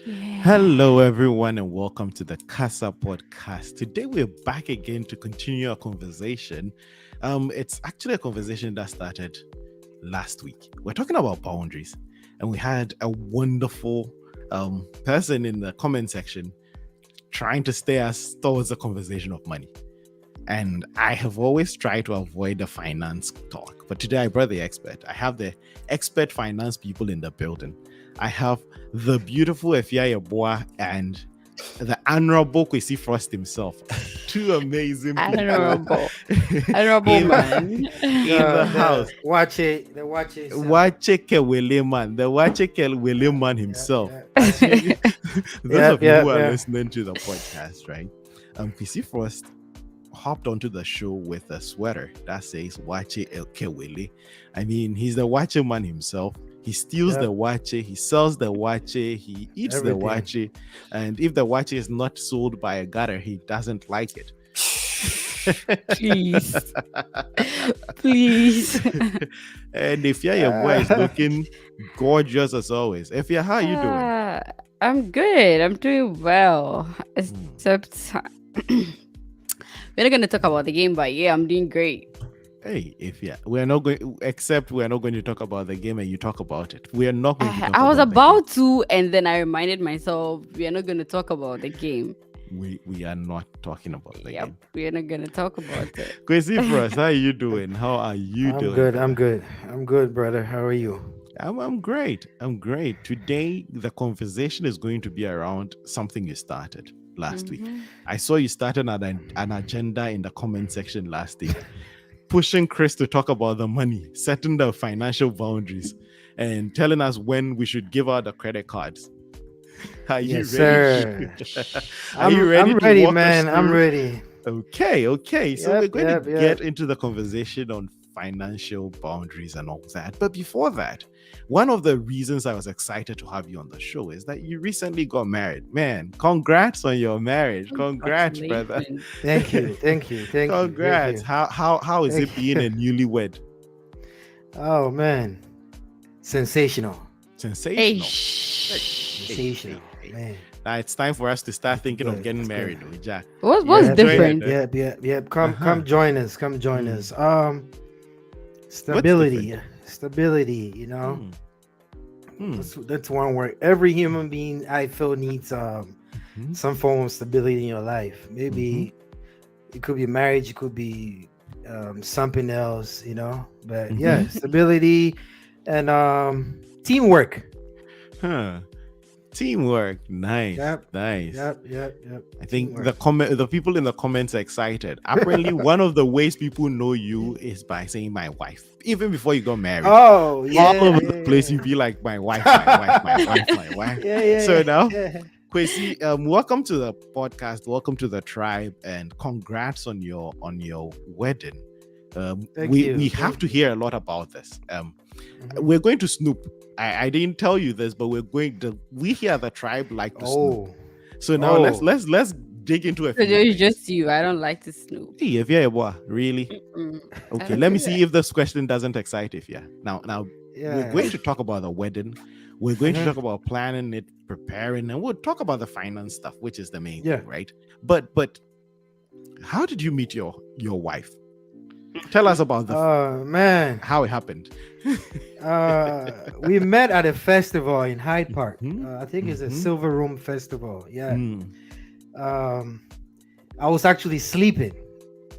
Hello, everyone, and welcome to the Kasa podcast. Today, we're back again to continue our conversation. It's actually a conversation that started last week. We're talking about boundaries, and we had a wonderful person in the comment section trying to steer us towards a conversation of money. And I have always tried to avoid the finance talk. But today I brought the expert. I have the expert finance people in the building. I have the beautiful Efia Yeboah and the honorable Kwesi Frost himself. Two amazing people Honorable, honorable in, man. in the house. Watch it. The watch it. Wacheke Wele man, the Wacheke Wele man himself. Those of you who are listening to the podcast, right? Kwesi Frost hopped onto the show with a sweater that says Wache El Kewele. I mean, he's the Wache man himself. He steals the Wache, he sells the Wache, he eats the Wache, and if the Wache is not sold by a gutter, he doesn't like it. Please. Please. And if your boy is looking gorgeous as always. Efia, how are you doing? I'm good. I'm doing well. Except we're not going to talk about the game, but yeah, I'm doing great. Hey, we're not going to talk about the game and you talk about it. We are not going to talk I was about to, and then I reminded myself we are not going to talk about the game. We are not talking about the game. We are not going to talk about it. Kwesi Frost, how are you doing? How are you doing? I'm good, brother. How are you? I'm great. Today, the conversation is going to be around something you started last week. I saw you started an agenda in the comment section last week, pushing Chris to talk about the money, setting the financial boundaries, and telling us when we should give out the credit cards. Are you ready? Sir. Are you ready? I'm ready, man. I'm ready. Okay. So we're going to get into the conversation on financial boundaries and all that. But before that, one of the reasons I was excited to have you on the show is that you recently got married. Man, congrats on your marriage. Congrats, brother. Thank you. Congrats. How is it being a newlywed? Oh man. Sensational. Hey, Sensational. Man. Now it's time for us to start thinking of getting married, Jack. What's different? Yep. Come join us. Stability, you know. That's one word. Every human being I feel needs some form of stability in your life. Maybe it could be marriage, it could be something else, you know. But yeah, stability and teamwork. Teamwork. Nice. Nice. Yep. I think the people in the comments are excited. Apparently, one of the ways people know you is by saying my wife. Even before you got married. Oh, yeah. All over the place, you'd be like, my wife. So now, Kwesi, welcome to the podcast. Welcome to the tribe, and congrats on your wedding. We have to hear a lot about this. We're going to snoop. I didn't tell you this, but we here the tribe like to snoop. So now let's dig into it. It's just you. I don't like to snoop. Hey, really? Okay, let me see if this question doesn't excite Ifya. Now we're going to talk about the wedding. We're going to talk about planning it, preparing, and we'll talk about the finance stuff, which is the main thing, right? But how did you meet your wife? Tell us about how it happened. We met at a festival in Hyde Park. I think it's a Silver Room Festival. Yeah. I was actually sleeping,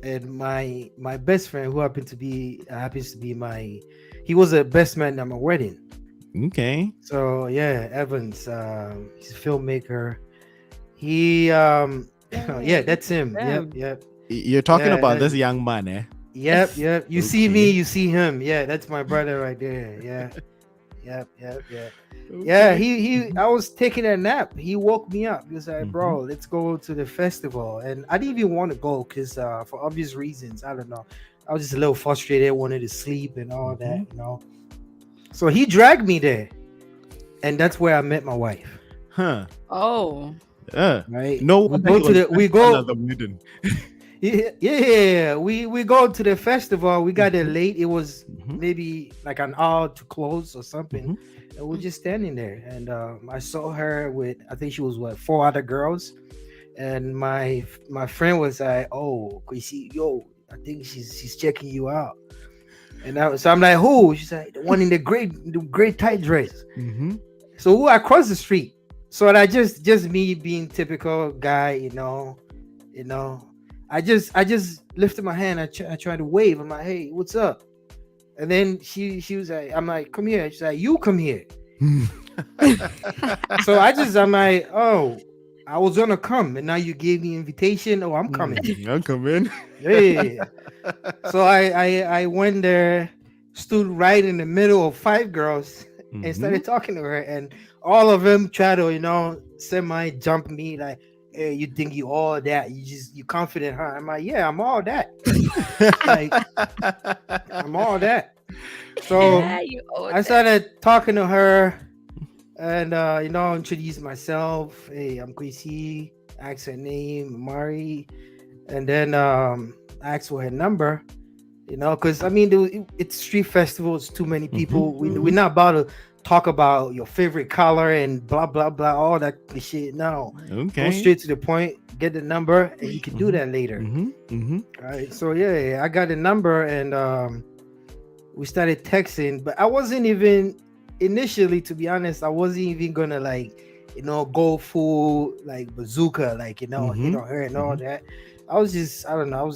and my best friend, who happens to be he was a best man at my wedding. Okay. So yeah, Evans, he's a filmmaker. He that's him. Damn. Yep. You're talking about this young man, eh? Yep. You see me, you see him. Yeah, that's my brother right there. Yeah. Yep. Okay. Yeah, he I was taking a nap. He woke me up. He was like, bro, let's go to the festival. And I didn't even want to go because for obvious reasons. I don't know. I was just a little frustrated, wanted to sleep and all that, you know. So he dragged me there. And that's where I met my wife. Huh. Oh. Right. No, we go another wedding. Yeah. We go to the festival. We got there Mhm. late. It was Mhm. maybe like an hour to close or something. Mhm. And we're just standing there, and I saw her with, I think she was what, four other girls, and my friend was like, "Oh, Kwesi, yo, I think she's checking you out." So I'm like, "Who?" She's like, "The one in the gray tight dress." Mhm. So I crossed the street. So I just me being typical guy, you know. I just lifted my hand. I tried to wave. I'm like, "Hey, what's up?" And then she was like, I'm like, "Come here." She's like, "You come here." So I'm like, "Oh, I was gonna come, and now you gave me invitation. Oh, I'm coming." I'll come in. Yeah. So I went there, stood right in the middle of five girls, and Mhm. started talking to her, and all of them try to, semi jump me like, "Hey, you think you all that? You confident, huh?" I'm like, "Yeah, I'm all that. Like, I'm all that." So Yeah, you owe I that. started talking to her, and introduced myself. "Hey, I'm Kwesi." Asked her name, Mari, and then asked for her number. Because I mean, it's street festivals, too many Mhm. people. We're Mhm. not about to talk about your favorite color and blah blah blah, all that shit. No, go Okay. straight to the point, get the number, and you can do Mhm. that later. Mhm. Mhm. All right. So yeah, I got the number, and we started texting, but I wasn't even initially, to be honest, I wasn't even gonna like, go full like bazooka, like, hit Mhm. on her and all Mhm. that. I was just, I don't know.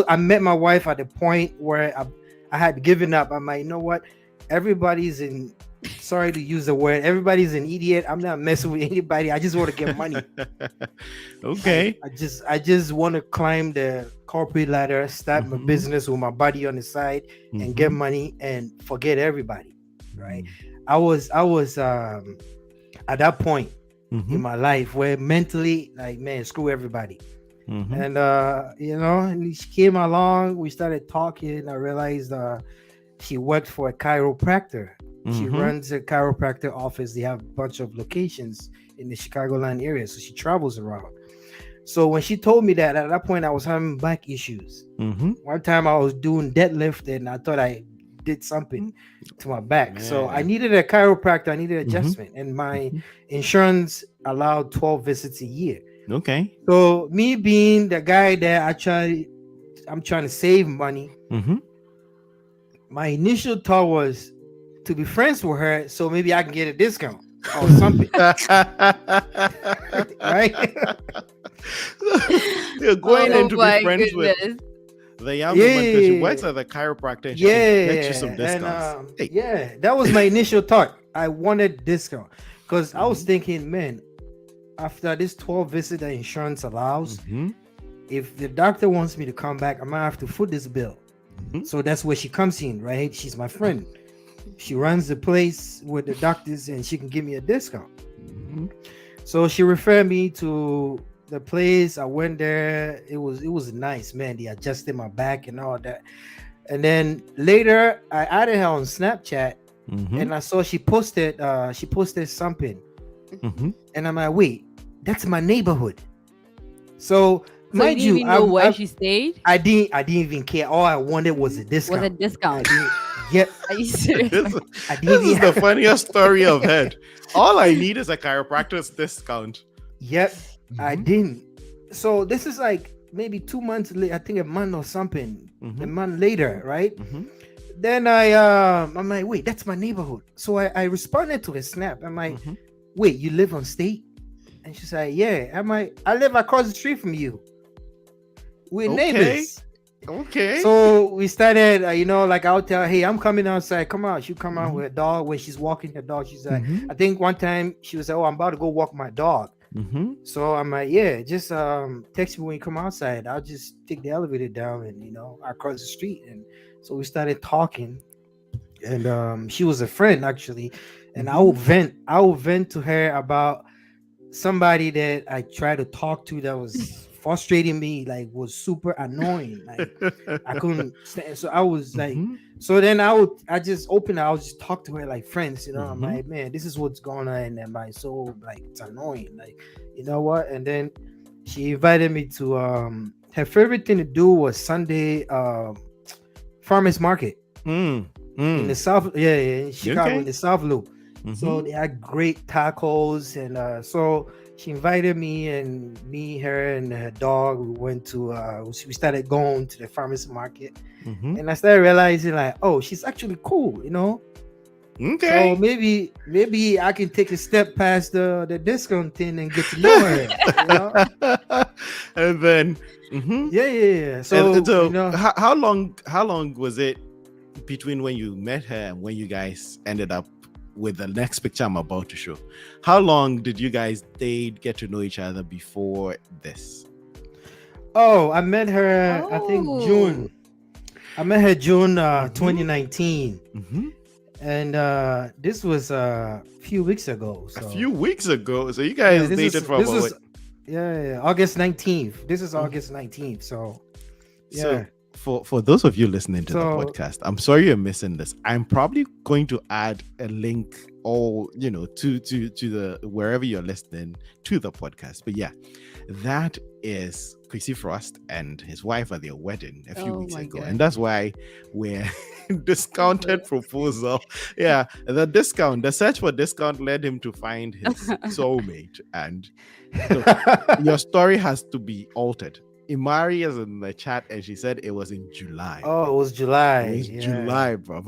I met my wife at the point where I had given up. I'm like, you know what? Everybody's in. Sorry to use the word. Everybody's an idiot. I'm not messing with anybody. I just want to get money. Like Okay. I just want to climb the corporate ladder, start my Mhm. business with my body on the side, and get Mhm. money and forget everybody. Right? Mhm. I was at that point in Mhm. my life where mentally, like, man, screw everybody. Mhm. And and she came along. We started talking. I realized she worked for a chiropractor. She Mhm. runs a chiropractor office. They have a bunch of locations in the Chicagoland area, so she travels around. So when she told me that, at that point I was having back issues. Mhm. One time I was doing deadlift and I thought I did something to my back. So I Man. needed a chiropractor, I needed Mhm. adjustment, and my Mhm. insurance allowed 12 visits a year. Okay. So me being the guy that I'm trying to save money, Mhm. my initial thought was to be friends with her so maybe I can get a discount or something. Right? You're going in Oh to be my friends with goodness. the young woman because she works Yeah. at the chiropractor and she can get you some Yeah, and discounts. Hey. yeah, that was my initial thought. I wanted discount because I was Mhm. thinking, man, after this 12 visit that insurance allows, Mhm. if the doctor wants me to come back, I might have to foot this bill. Mhm. So that's where she comes in, right? She's my friend. She runs the place with the doctors, and she can give me a discount. Mhm. So she referred me to the place. I went there. It was nice, man. They adjusted my back and all that. And then later, I added her on Snapchat, Mhm. and I saw she posted something, Mhm. and I'm like, wait, that's my neighborhood. So So you mind didn't you, even know where she stayed? I didn't even care. All I wanted was a Was a discount. I discount? didn't. Yep. Are you serious? This, I didn't this is the even. funniest story I've heard. All I need is a chiropractor's discount. Yep. I Mhm. didn't. So this is like maybe 2 months later. I think a month or something. A Mhm. month later, right? Mhm. Then I'm like, wait, that's my neighborhood. So I responded to his snap. I'm like, Mhm. wait, you live on State? And she's like, yeah. I'm like, I live across the street from you. We're Okay. neighbors. Okay. So we started, like I'll tell her, hey, I'm coming outside. Come out. She'll come out Mhm. with a dog. When she's walking her dog, she's like, Mhm. I think one time she was like, oh, I'm about to go walk my dog. Mhm. So I'm like, yeah, just text me when you come outside. I'll just take the elevator down and across the street. And so we started talking, and she was a friend actually, and Mhm. I would vent to her about somebody that I tried to talk to that was frustrating me, like was super annoying. Like I couldn't stand. So I was like, Mhm. so then I just open. I would just talk to her like friends. I'm Mhm. like, man, this is what's going on in my soul. Like it's annoying. Like, you know what? And then she invited me to her favorite thing to do was Sunday farmers market Mm, in the mm. South. Yeah, yeah, in Chicago in Okay. the South Loop. So Mm-hmm. they had great tacos, and so she invited me and her and her dog. We went to we started going to the farmers market, Mm-hmm. and I started realizing like, oh, she's actually cool, you know. So Okay. maybe I can take a step past the discount thing and get to know her, you know. And then, mm-hmm. Yeah, yeah, yeah. And So you so, know, how long was it between when you met her and when you guys ended up with the next picture I'm about to show? How long did you guys date, get to know each other before this? oh, I met her. I think Oh. June. I met her June Mhm. 2019, Mm-hmm. and this was a few weeks ago. A So few weeks ago. So you yeah, guys dated for this about is what? yeah, August 19th. This is Mm. August 19th. So So yeah, for those of you listening to the so podcast, I'm sorry you're missing this. I'm probably going to add a link or to the wherever you're listening to the podcast. But yeah, that is Kwesi Frost and his wife at their wedding a few Oh weeks my ago. God. And that's why we're discounted proposal. Yeah, the search for discount led him to find his soulmate. And so your story has to be altered. Imari is in the chat and she said it was in July. oh, it was It July. was Yeah. July, bro.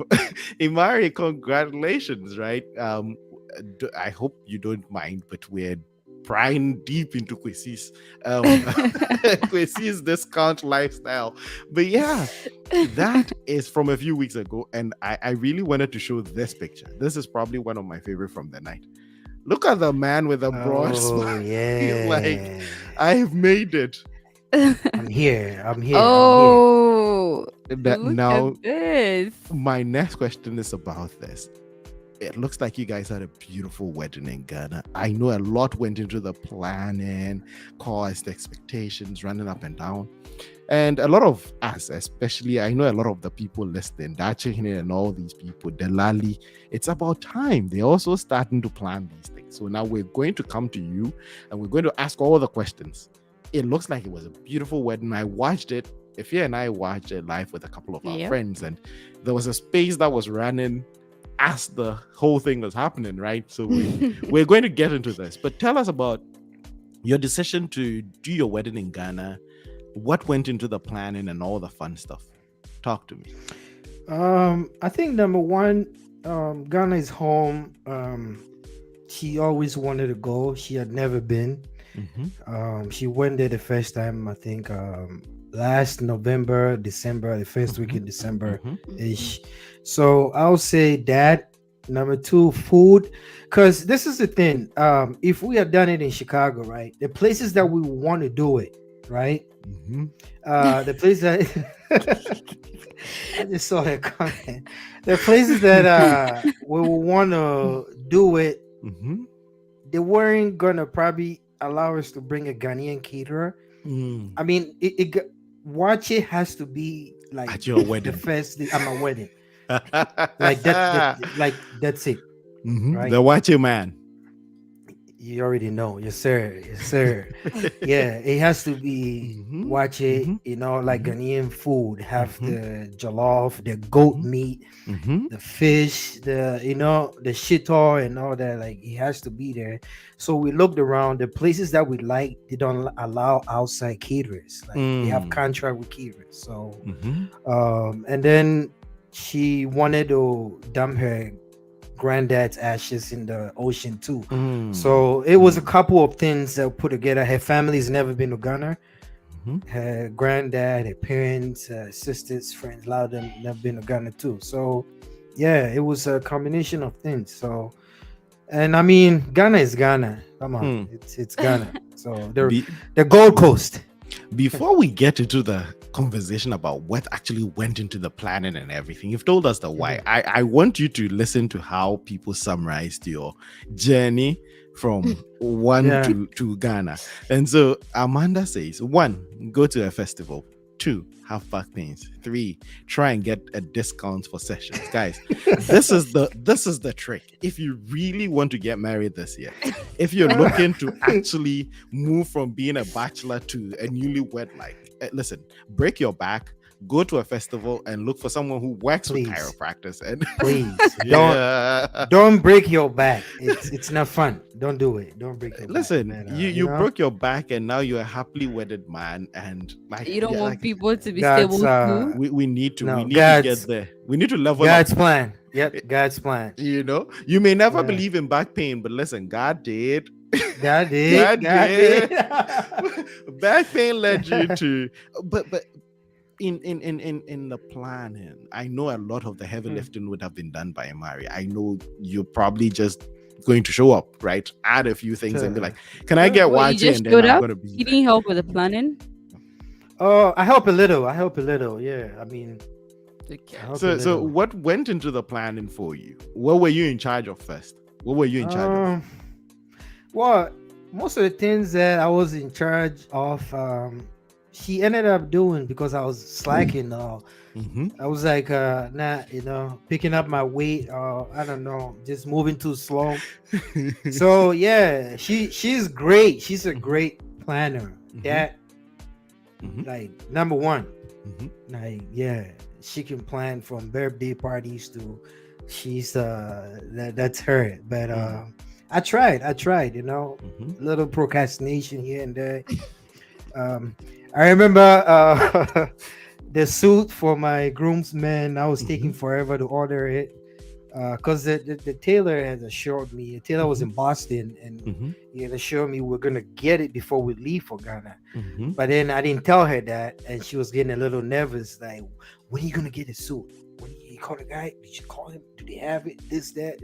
Imari, congratulations, right? I hope you don't mind, but we're prying deep into Kwesi's Kwesi's discount lifestyle. But yeah, that is from a few weeks ago, and I really wanted to show this picture. This is probably one of my favorite from the night. Look at the man with a broad smile. Oh He's like, yeah. I've made it. I'm here. I'm here. Oh, That look now at this. my next question is about this. It looks like you guys had a beautiful wedding in Ghana. I know a lot went into the planning, caused expectations running up and down. And a lot of us, especially, I know a lot of the people listening, Dachshund and all these people, Delali, it's about time. They're also starting to plan these things. So now we're going to come to you and we're going to ask all the questions. It looks like it was a beautiful wedding. I watched it. Ifya and I watched it live with a couple of our Yep. friends, and there was a space that was running as the whole thing was happening, right? So we're going to get into this. But tell us about your decision to do your wedding in Ghana. What went into the planning and all the fun stuff? Talk to me. I think number one, Ghana is home. She always wanted to go. She had never been. Mm-hmm. She went there the first time, I think, last November, December, the first week in December ish. So I'll say that. Number two, food, because this is the thing. If we had done it in Chicago, right, the places that we want to do it, right, Mm-hmm. the place that I just saw her comment. The places that we will want to do it, Mm-hmm. they weren't gonna probably allow us to bring a Ghanaian caterer. Mm. I mean, watch it has to be like At your the wedding. first day at my wedding, like like that's it, Mhm. right? The watching man. You already know, yes sir, yes sir. Yeah, it has to be Mhm, watch it, mhm, you know, like mhm. Ghanaian food, have Mhm. the jollof, the goat Mhm. meat, Mm-hmm. the fish, the the shitor and all that. Like it has to be there. So we looked around the places that we like. They don't allow outside caterers. Like they have contract with caterers. So Mm-hmm. and then she wanted to dump her granddad's ashes in the ocean too. So it was a couple of things that put together. Her family's never been to Ghana. Mhm. Her granddad, her parents, sisters, friends, a lot of them never been to Ghana too. So yeah, it was a combination of things. So and I mean Ghana is Ghana. Come on, it's Ghana. So the Gold Coast. Before we get into the conversation about what actually went into the planning and everything, you've told us the why. I want you to listen to how people summarized your journey from one to Ghana. And so Amanda says, 1, go to a festival. 2, have back pains. 3, try and get a discount for sessions. Guys, this is the trick. If you really want to get married this year, if you're looking to actually move from being a bachelor to a newlywed, like, listen, break your back, go to a festival and look for someone who works with chiropractors. And please don't break your back. It's not fun. Don't do it. Don't break your listen, back. Listen, you broke your back and now you're a happily wedded man, and like you don't want like, people to be stable too. We need to get there. We need to level God's up. plan. Yep, God's plan. You know, you may never believe in back pain, but listen, God did. God did. God did. Back pain led you to, but in the planning, I know a lot of the heavy lifting would have been done by Mari. I know you're probably just going to show up, right? Add a few things and be like, "Can I get one?" You just showed up. You didn't help with the planning. Oh, I help a little. Yeah, I mean. So what went into the planning for you? What were you in charge of first? What were you in charge of? Well, most of the things that I was in charge of, she ended up doing because I was slacking. I was like, picking up my weight. I don't know, just moving too slow. So yeah, she's great. She's a great planner. That, like, number one. Like, yeah, she can plan from birthday parties to she's that's her. But I tried, little procrastination here and there. I remember the suit for my groomsmen. I was taking forever to order it because the tailor had assured me. The tailor was in Boston, and he had assured me we're gonna get it before we leave for Ghana. But then I didn't tell her that, and she was getting a little nervous. Like, when are you gonna get a suit? When you call the guy? Did you call him? Do they have it? This, that,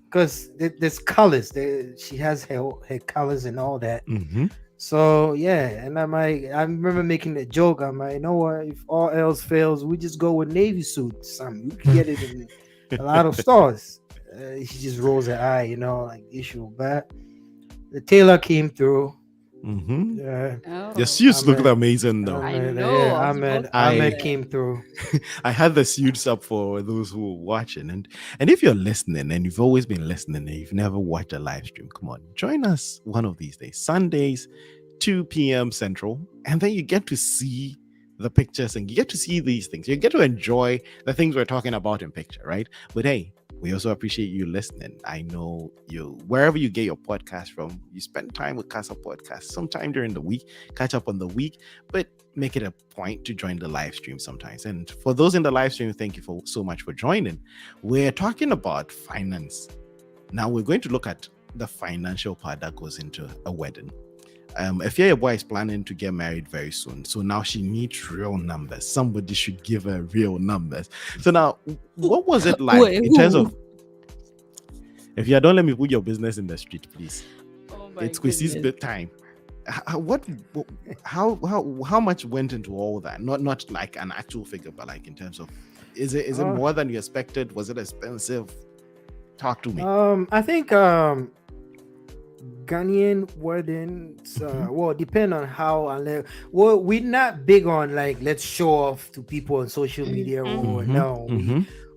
because there's colors. She has her colors and all that. So yeah, and I remember making a joke. I'm like, you know what? If all else fails, we just go with navy suits. You can get it in a lot of stores. She just rolls her eye, like issue. But the tailor came through. Your suits looked amazing though. I know. Ahmed came through. I had the suits up for those who were watching, and if you're listening and you've always been listening and you've never watched a live stream, come on, join us one of these days, Sundays, 2 p.m. Central, and then you get to see the pictures and you get to see these things. You get to enjoy the things we're talking about in picture, right? But hey, we also appreciate you listening. I know you, wherever you get your podcast from, you spend time with Kasa Podcast sometime during the week, catch up on the week, but make it a point to join the live stream sometimes. And for those in the live stream, thank you so much for joining. We're talking about finance. Now we're going to look at the financial part that goes into a wedding. If your boy is planning to get married very soon, so now she needs real numbers. Somebody should give her real numbers. So now, what was it like in terms of? If you don't let me put your business in the street, please. It's Kwesi's bit time. How much went into all that? Not like an actual figure, but like in terms of, is it more than you expected? Was it expensive? Talk to me. I think Ghanaian weddings, well, depend on how. Well, we're not big on like let's show off to people on social media. No,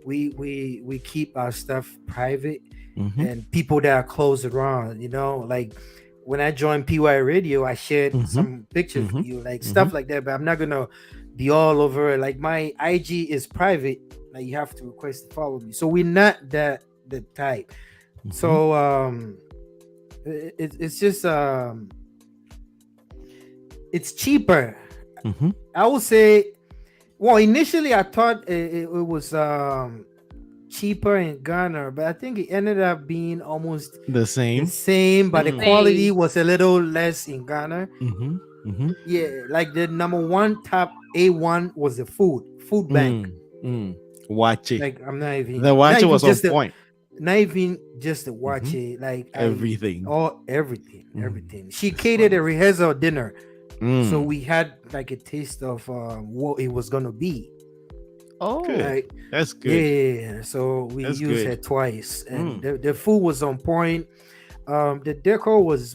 we keep our stuff private, and people that are close around. Like when I joined PY Radio, I shared some pictures with you, like stuff like that. But I'm not gonna be all over. Like my IG is private. Like you have to request to follow me. So we're not the type. So it's just it's cheaper. I would say, well, initially I thought it was cheaper in Ghana, but I think it ended up being almost the same, but the quality was a little less in Ghana. Yeah, like the number one top A1 was the food bank. Wache. Like I'm not even the wache was on point. Not even just the watch it, like everything. Everything. She catered a rehearsal dinner, so we had like a taste of what it was gonna be. Oh, like, that's good. Yeah, so we used it twice, and the food was on point. The deco was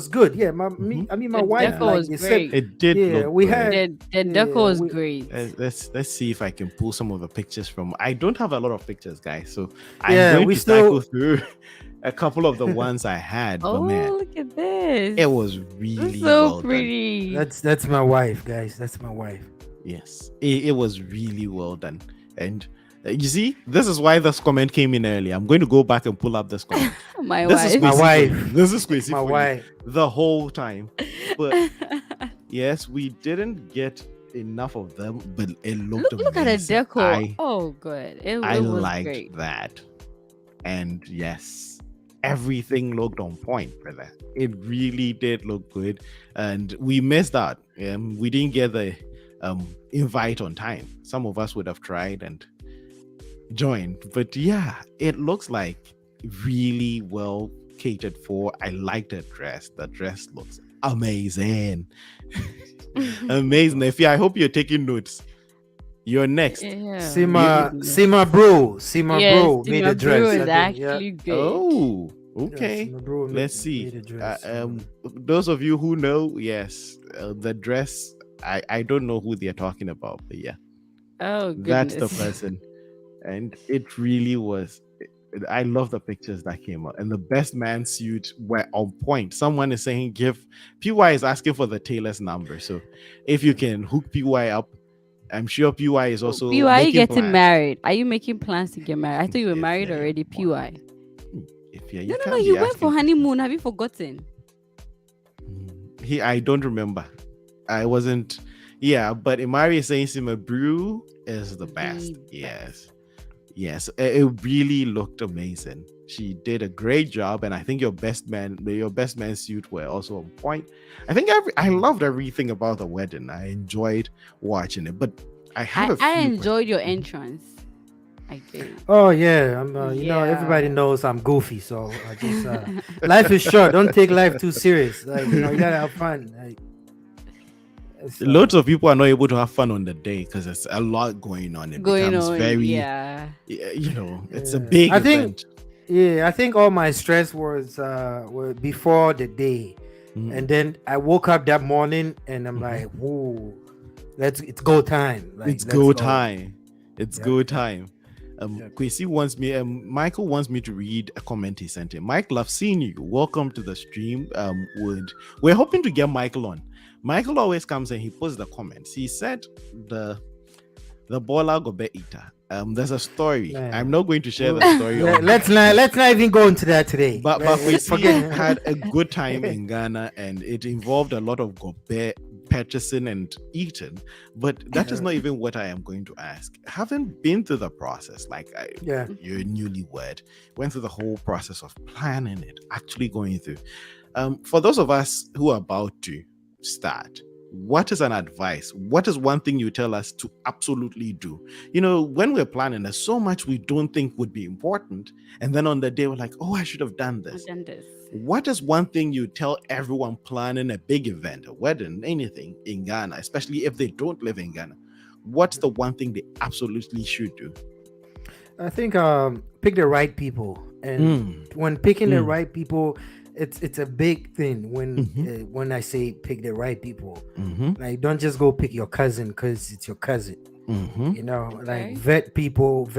good. Yeah, Mhm. my The wife, Yeah, deco like was they said, great. it did yeah, look we good. had, The deco yeah, was we, great. Let's see if I can pull some of the pictures from. I don't have a lot of pictures, guys, so I'm yeah, going we to cycle still. through a couple of the ones I had. But man, Oh, look at this. it was This is really so well done. pretty. That's my wife, guys. That's my wife. Yes, it was really well done. And you see, this is why this comment came in early. I'm going to go back and pull up this comment. My This is wife. My Kwesi for you. wife. This is Kwesi My for you wife. the whole time. But yes, we didn't get enough of them, but it looked Look at the amazing. deco. Oh, good. I It was liked great. that. And yes, everything looked on point for that. It really did look good. And we missed out. We didn't get the invite on time. Some of us would have tried and joined. But yeah, it looks like really well catered for. I like the dress. The dress looks amazing. Amazing. Effie, I hope you're taking notes. You're next. Yeah, See my my goodness. see my bro. See my Yes, bro made my a brew dress. I is think. Yeah. actually good. Oh, Yeah, see okay. my bro Let's made see. a dress. Those of you who know, yes, the dress. I don't know who they're talking about, but yeah, Oh that's the goodness. person, and it really was. I love the pictures that came out, and the best man suit were on point. Someone is saying, "Give." PY is asking for the tailor's number, so if you can hook PY up, I'm sure PY is Oh, also PY, are you making getting plans. married? Are you making plans to get married? I thought you were If married yeah, already, PY. if yeah, No, you no, no. can't You be went for asking. honeymoon. Have you forgotten? I don't remember. I wasn't. Yeah, but Imari is saying Sima Brew is the best. The Yes. Yes. It really looked amazing. She did a great job, and I think your best man suit were also on point. I think I loved everything about the wedding. I enjoyed watching it, but I have a I few enjoyed your questions. entrance. I did. Oh yeah, I'm. Everybody Yeah. knows I'm goofy, so I just. Life is short. Don't take life too serious. Like you gotta have fun. Like it's. Lots of people are not able to have fun on the day because there's a lot going on. It Going becomes on. very, Yeah. it's a Yeah. big I think. event. Yeah, I think all my stress was were before the day, Mm. and then I woke up that morning and I'm Mhm. like, whoa, it's go time. Like It's let's go go. time. It's Yep, go yep, time. yep. Kwesi wants me. Michael wants me to read a comment he sent in. Michael, I've seen you. Welcome to the stream. We're hoping to get Michael on. Michael always comes and he puts the comments. He said the Bola Gobe eater. There's a story. Man. I'm not going to share Well, the story. on let's here. not even go into that today. But Let's Kwesi had a good time in Ghana, and it involved a lot of gobe purchasing and eating. But that is not even what I am going to ask. Having been through the process, Yeah. you're newlywed, went through the whole process of planning it, actually going through. For those of us who are about to start, what is an advice? What is one thing you tell us to absolutely do? When we're planning, there's so much we don't think would be important. And then on the day, we're like, oh, I should have done I've this. done this. What is one thing you tell everyone planning a big event, a wedding, anything in Ghana, especially if they don't live in Ghana? What's the one thing they absolutely should do? I think pick the right people, and when picking the right people, it's a big thing. When I say pick the right people, like don't just go pick your cousin because it's your cousin. Okay. Like vet people,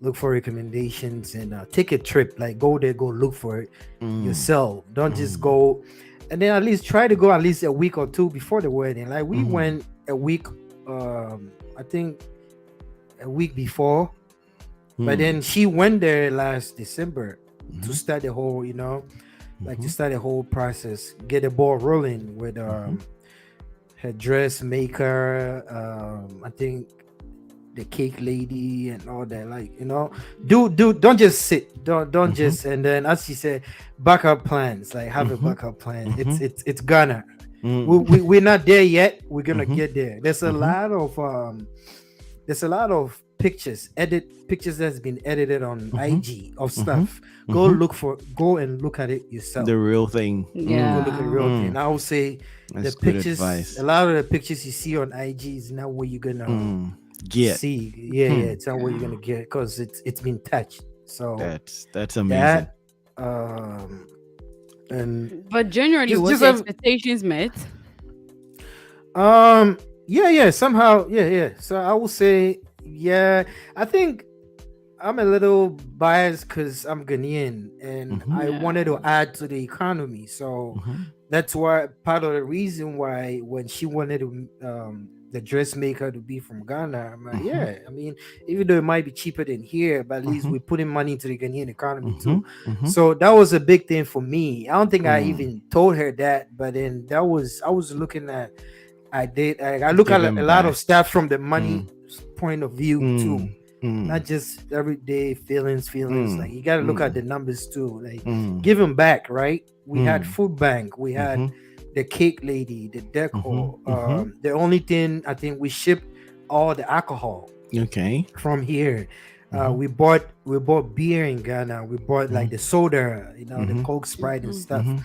look for recommendations, and take a trip. Like go there, go look for it yourself. Don't just go, and then at least try to go at least a week or two before the wedding. Like we went a week, I think a week before. But then she went there last December to start the whole, to start the whole process, get the ball rolling with her dressmaker, I think the cake lady and all that. Like, don't just sit, don't just. And then as she said, backup plans, like have a backup plan. It's gonna. We're not there yet. We're gonna get there. There's a lot of pictures that's been edited on IG of stuff. Go and look at it yourself. The real thing. Yeah. Go look at the real thing. I would say That's the good pictures, advice. a lot of the pictures you see on IG is not what you're gonna Get. see. Yeah, it's not what you're gonna get because it's been touched. So That's amazing. And But generally, just was just the have expectations met? yeah, somehow, yeah. So I will say, yeah, I think I'm a little biased because I'm Ghanaian and Mhm. I wanted to Yeah. add to the economy. So Mhm. that's why part of the reason why when she wanted to the dressmaker to be from Ghana, I'm like, Mhm. yeah, I mean, even though it might be cheaper than here, but at least Mhm. we're putting money into the Ghanaian economy too. Mhm. Mhm. So that was a big thing for me. I don't think I Mm. even told her that, but then that was I was looking at I look at a Giving lot back. of stuff from the money Mm. point of view too, Mm. Mm. not just everyday feelings. Like Mm. you got to look at Mm. the numbers too. Like Mm. giving back, right? We had Mm. food bank, we had Mhm. the cake lady, the Mhm. decor. Mhm. The only thing I think we shipped all the alcohol Okay. from here. Mhm. We bought beer in Ghana. We bought like Mhm. the soda, the Mhm. Coke, Sprite, and Mhm. stuff. Mhm.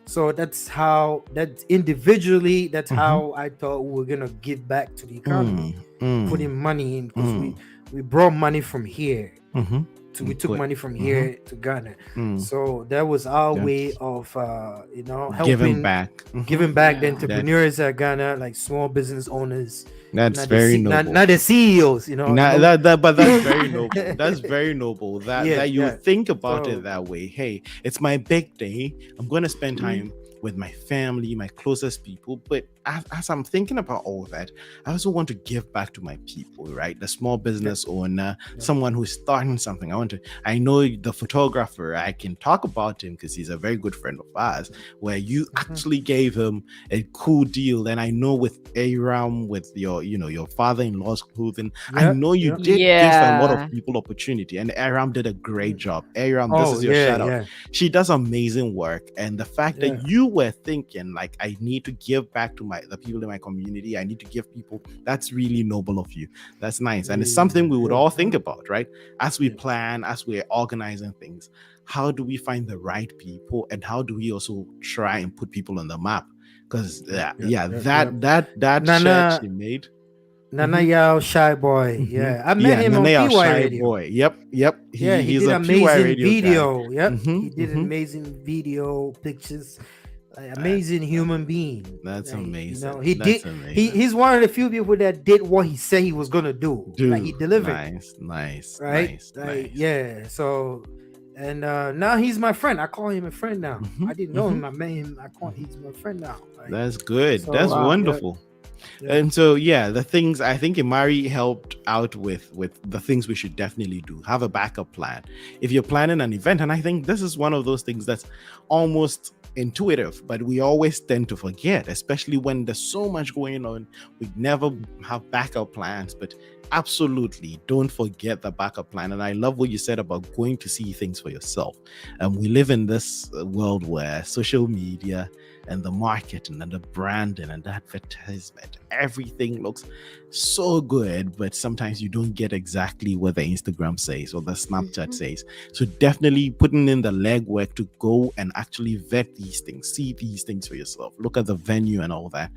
So that's individually, that's Mhm. how I thought we were gonna give back to the economy, Mm. Mm. putting money in because we Mm. we brought money from here. Mhm. So we And took put. money from Mhm. here to Ghana. Mm. So that was our way That's of giving helping, back. Mhm. giving back the Yeah. That's entrepreneurs at Ghana, like small business owners, that's not the very not noble. the CEOs, Nah, no. but that's very noble. That's very noble. Yeah, That you yeah. think about it So that way. Hey, it's my big day. I'm going to spend Mhm. time with my family, my closest people. But as I'm thinking about all that, I also want to give back to my people, right? The small yep, business owner, yep. someone who's starting something. I know the photographer. I can talk about him because he's a very good friend of ours. Where you Mhm. actually gave him a cool deal, and I know with Aram, with your father-in-law's clothing, I Yep, know you yep. did give a lot of Yeah. people opportunity, and Aram did a great Mm. job. Aram, this Oh is your yeah, shout out. yeah, She does amazing work, and the fact that yeah. you were thinking like, I need to give back to the people in my community. I need to give people. That's really noble of you. That's nice, and it's something we would Yeah, all think about, right? As we yeah. plan, as we're organizing things, how do we find the right people, and how do we also try and put people on the map? Because Yep, yep, yeah, yep, yep. that shirt Nana she made. Nana Mhm. Yao Shy Boy. Mm-hmm. Yeah. I met Yeah, him on Nanea PY Shy Radio. Boy. Yep. Yeah, he He's did a PY amazing radio guy. video. Yep. Mm-hmm. He did Mm-hmm. amazing video, pictures. Like, Uh, amazing human being. that's Like, amazing. he did That's amazing. he's one of the few people that did what he said he was gonna do. Like he Dude, delivered. nice. Right? Like, yeah. So and now he's my friend. I call him a friend now. Mm-hmm. I didn't know Mm-hmm. him. I met him. He's my friend now. Like, That's good. That's so Wow. yeah, wonderful. yeah. And so yeah, the things I think Imari helped out with the things we should definitely do. Have a backup plan. If you're planning an event, and I think this is one of those things that's almost intuitive, but we always tend to forget, especially when there's so much going on. We never have backup plans, but absolutely don't forget the backup plan. And I love what you said about going to see things for yourself. We live in this world where social media and the marketing and the branding and the advertisement, everything looks so good, but sometimes you don't get exactly what the Instagram says or the Snapchat Mhm. says. So definitely putting in the legwork to go and actually vet these things, see these things for yourself, look at the venue and all that.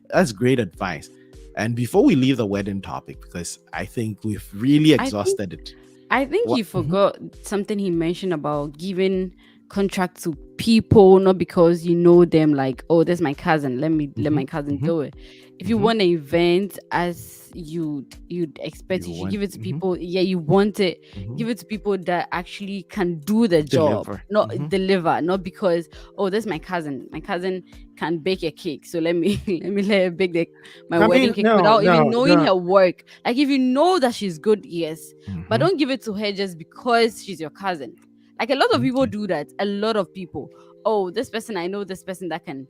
That's great advice. And before we leave the wedding topic, because I think we've really I think exhausted it. I think What? he forgot something he mentioned about giving contract to people, not because you know them, like, oh, that's my cousin, let my cousin Mhm. do it. If you Mhm. want an event as you'd expect, You you should want- give it to mhm. people. Yeah, you want it, Mhm. give it to people that actually can do the job, Deliver. not Mhm. deliver, not because, oh, that's my cousin can bake a cake, so let me let her bake my I wedding mean, cake no, without even no, knowing no. her work. Like, if you know that she's good, yes, but Mhm. don't give it to her just because she's your cousin. Like, a lot of people Okay. do that. A lot of people. Oh, this person, I know this person that can,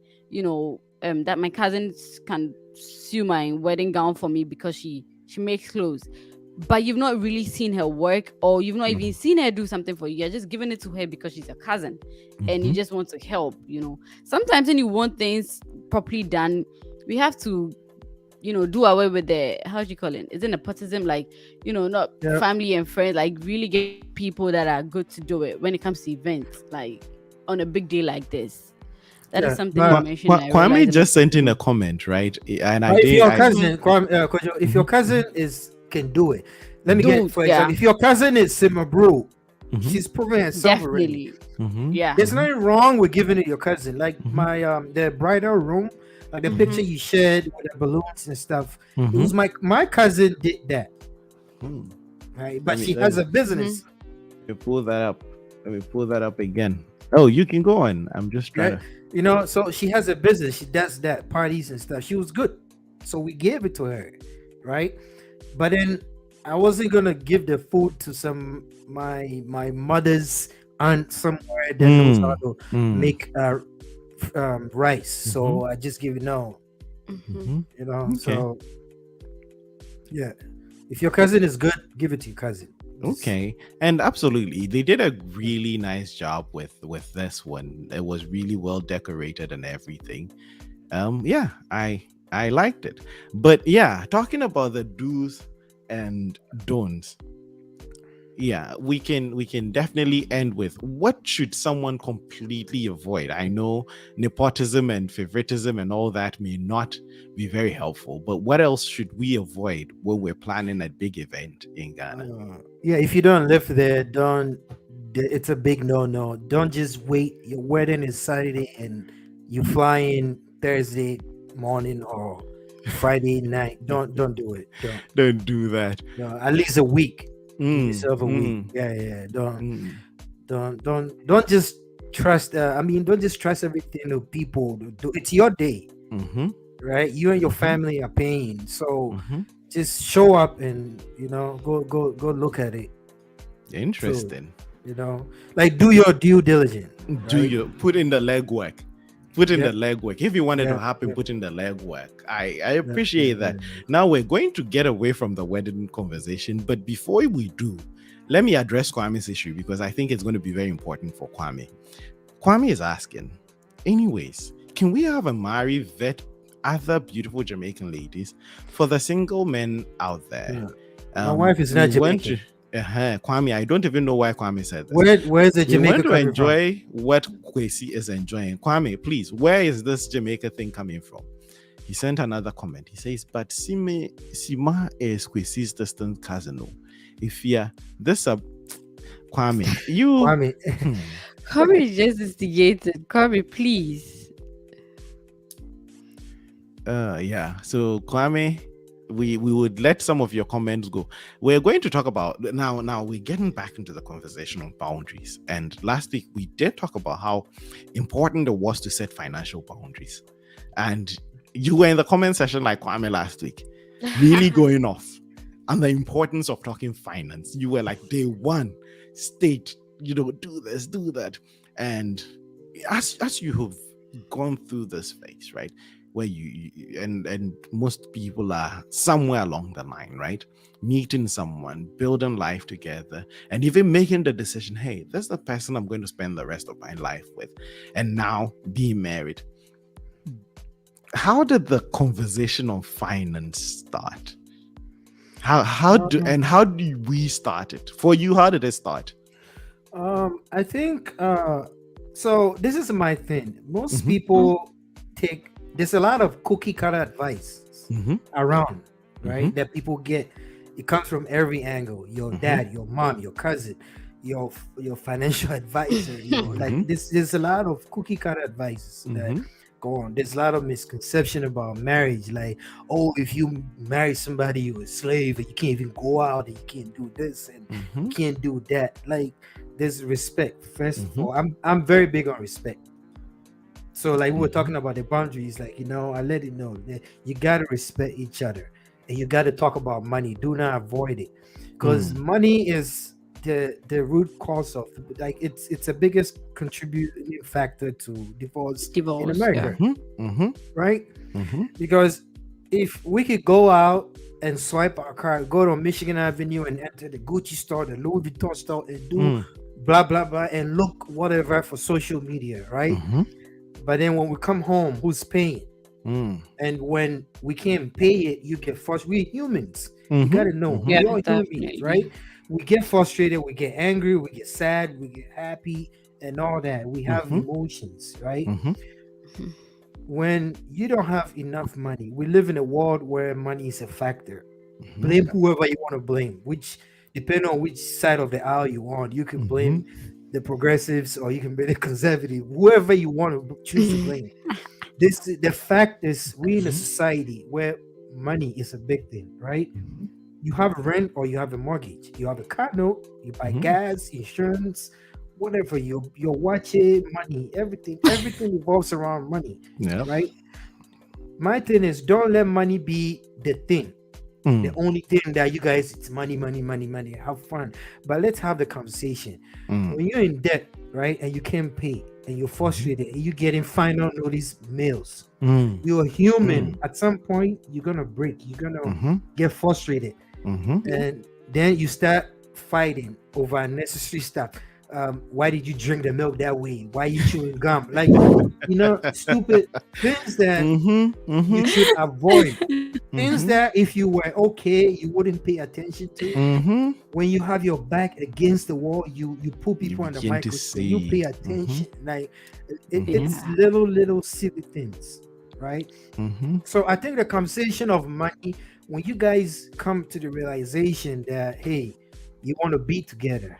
that my cousins can sew my wedding gown for me because she makes clothes. But you've not really seen her work, or you've not even seen her do something for you. You're just giving it to her because she's a cousin, and you Mhm. just want to help. Sometimes when you want things properly done, we have to do away with the, how do you call it? Is it nepotism? Like, not Yeah. family and friends, like really get people that are good to do it when it comes to events, like on a big day like this. That is Yeah, something he but mentioned. I Kwame realized a lot just of sent in people. a comment, right? And I but if did. your I. cousin, Kojo, if your cousin can do it, let me get Dude, for yeah, example, if your cousin is Simabru, Mhm. she's proven herself already. definitely. Mm-hmm. Yeah. There's nothing wrong with giving it your cousin. Like Mhm. my the bridal room, like the Mhm. picture you shared with the balloons and stuff. It Mm-hmm. was my cousin did that, Hmm. right? Let But me she let has me a business, pull that up. Let me pull that up again. Oh, you can go on. I'm just trying right? to. You know, so she has a business. She does that parties and stuff. She was good, so we gave it to her, right? But then I wasn't gonna give the food to some my mother's aunt somewhere that knows how Mm. to Mm. make rice. Mm-hmm. So I just give it no, Mm-hmm. Mm-hmm. you know. Okay. So yeah, if your cousin is good, give it to your cousin. Just, Okay, and absolutely, they did a really nice job with this one. It was really well decorated and everything. Yeah, I liked it. But yeah, talking about the do's and don'ts, yeah, we can definitely end with what should someone completely avoid. I know nepotism and favoritism and all that may not be very helpful, but what else should we avoid when we're planning a big event in Ghana? yeah, if you don't live there, don't. It's a big no. Don't just wait. Your wedding is Saturday and you fly in Thursday morning or Friday night. Don't do it. Don't. Don't do that. No, at least a week. Give Mm, yourself a week. mm, Yeah. mm, Don't just trust. I mean, don't just trust everything to people. It's your day, mm-hmm, right? You and your mm-hmm, family are paying, so mm-hmm. just show up and go look at it. So Interesting. like do your due diligence, Do right? you put in the legwork? Put in the Yep, legwork. If you want it to yep, happen, yep, put in the legwork. I yep, yep, appreciate that. yep. Now we're going to get away from the wedding conversation, but before we do, let me address Kwame's issue because I think it's going to be very important for Kwame. Kwame is asking, anyways, can we have a Mari vet other beautiful Jamaican ladies for the single men out there? Yeah. My wife is not We want to, Jamaican. Kwame, I don't even know why Kwame said this. Where's the We want Jamaica to coming from? enjoy what Kwesi is enjoying. Kwame, please, where is this Jamaica thing coming from? He sent another comment. He says, but Sima is Kwesi's distant cousin. Oh. If yeah, this Kwame, you Kwame. Corey just instigated. Corey, please. yeah. So Kwame, we would let some of your comments go. We're going to talk about now we're getting back into the conversation on boundaries. And last week we did talk about how important it was to set financial boundaries. And you were in the comment section like Kwame last week, really going off on the importance of talking finance. You were like, day one, state, do this, do that. And as you have gone through this phase, right? Where and most people are somewhere along the line, right? Meeting someone, building life together, and even making the decision, hey, that's the person I'm going to spend the rest of my life with, and now being married. How did the conversation on finance start? How do we start it? For you, how did it start? I think so this is my thing. Most Mhm. people there's a lot of cookie cutter advice Mm-hmm. around, right? Mhm. That people get. It comes from every angle. Your dad, your mom, your cousin, your financial advisor. Like Mhm. this. There's a lot of cookie cutter advice that Mhm. go on. There's a lot of misconception about marriage. Like, oh, if you marry somebody, you're a slave, and you can't even go out, and you can't do this, and you Mhm. can't do that. Like, there's respect. First of Mhm. all, I'm very big on respect. So like we were Mhm. talking about the boundaries, like I let it know that you gotta respect each other and you gotta talk about money. Do not avoid it. Because money is the root cause of like it's the biggest contributing factor to divorce in Divorce, yeah. America, Mhm. right? Mhm. Because if we could go out and swipe our card, go to Michigan Avenue and enter the Gucci store, the Louis Vuitton store, and do blah blah blah and look whatever for social media, right? Mhm. But then when we come home, who's paying? Mm. And when we can't pay it, you get frustrated. We're humans. You Mhm. gotta know. Mhm. Yeah, We are human beings, right? definitely. We get frustrated, we get angry, we get sad, we get happy, and all that. We have Mhm. emotions, right? Mhm. When you don't have enough money, we live in a world where money is a factor. Mhm. Blame whoever you want to blame, which depending on which side of the aisle you on, you can blame Mhm. the progressives, or you can be the conservative, whoever you want to choose to blame. The fact is, we in a society where money is a big thing, right? You have a rent or you have a mortgage, you have a car note, you buy gas, insurance, whatever, you're watching money, everything revolves around money, Yeah. right? My thing is, don't let money be the thing. The only thing that you guys, it's money, money, money, money. Have fun, but let's have the conversation. When you're in debt, right, and you can't pay, and you're frustrated, and you're getting final notice mails, you're human. At some point, you're gonna break. You're gonna get frustrated, and then you start fighting over unnecessary stuff. Why did you drink the milk that way? Why you chewing gum? Like, stupid things that you should avoid. Things that if you were okay, you wouldn't pay attention to. When you have your back against the wall, you put people on the microscope, you pay attention. Like, it's little silly things, right? So I think the conversation of money, when you guys come to the realization that, hey, you want to be together,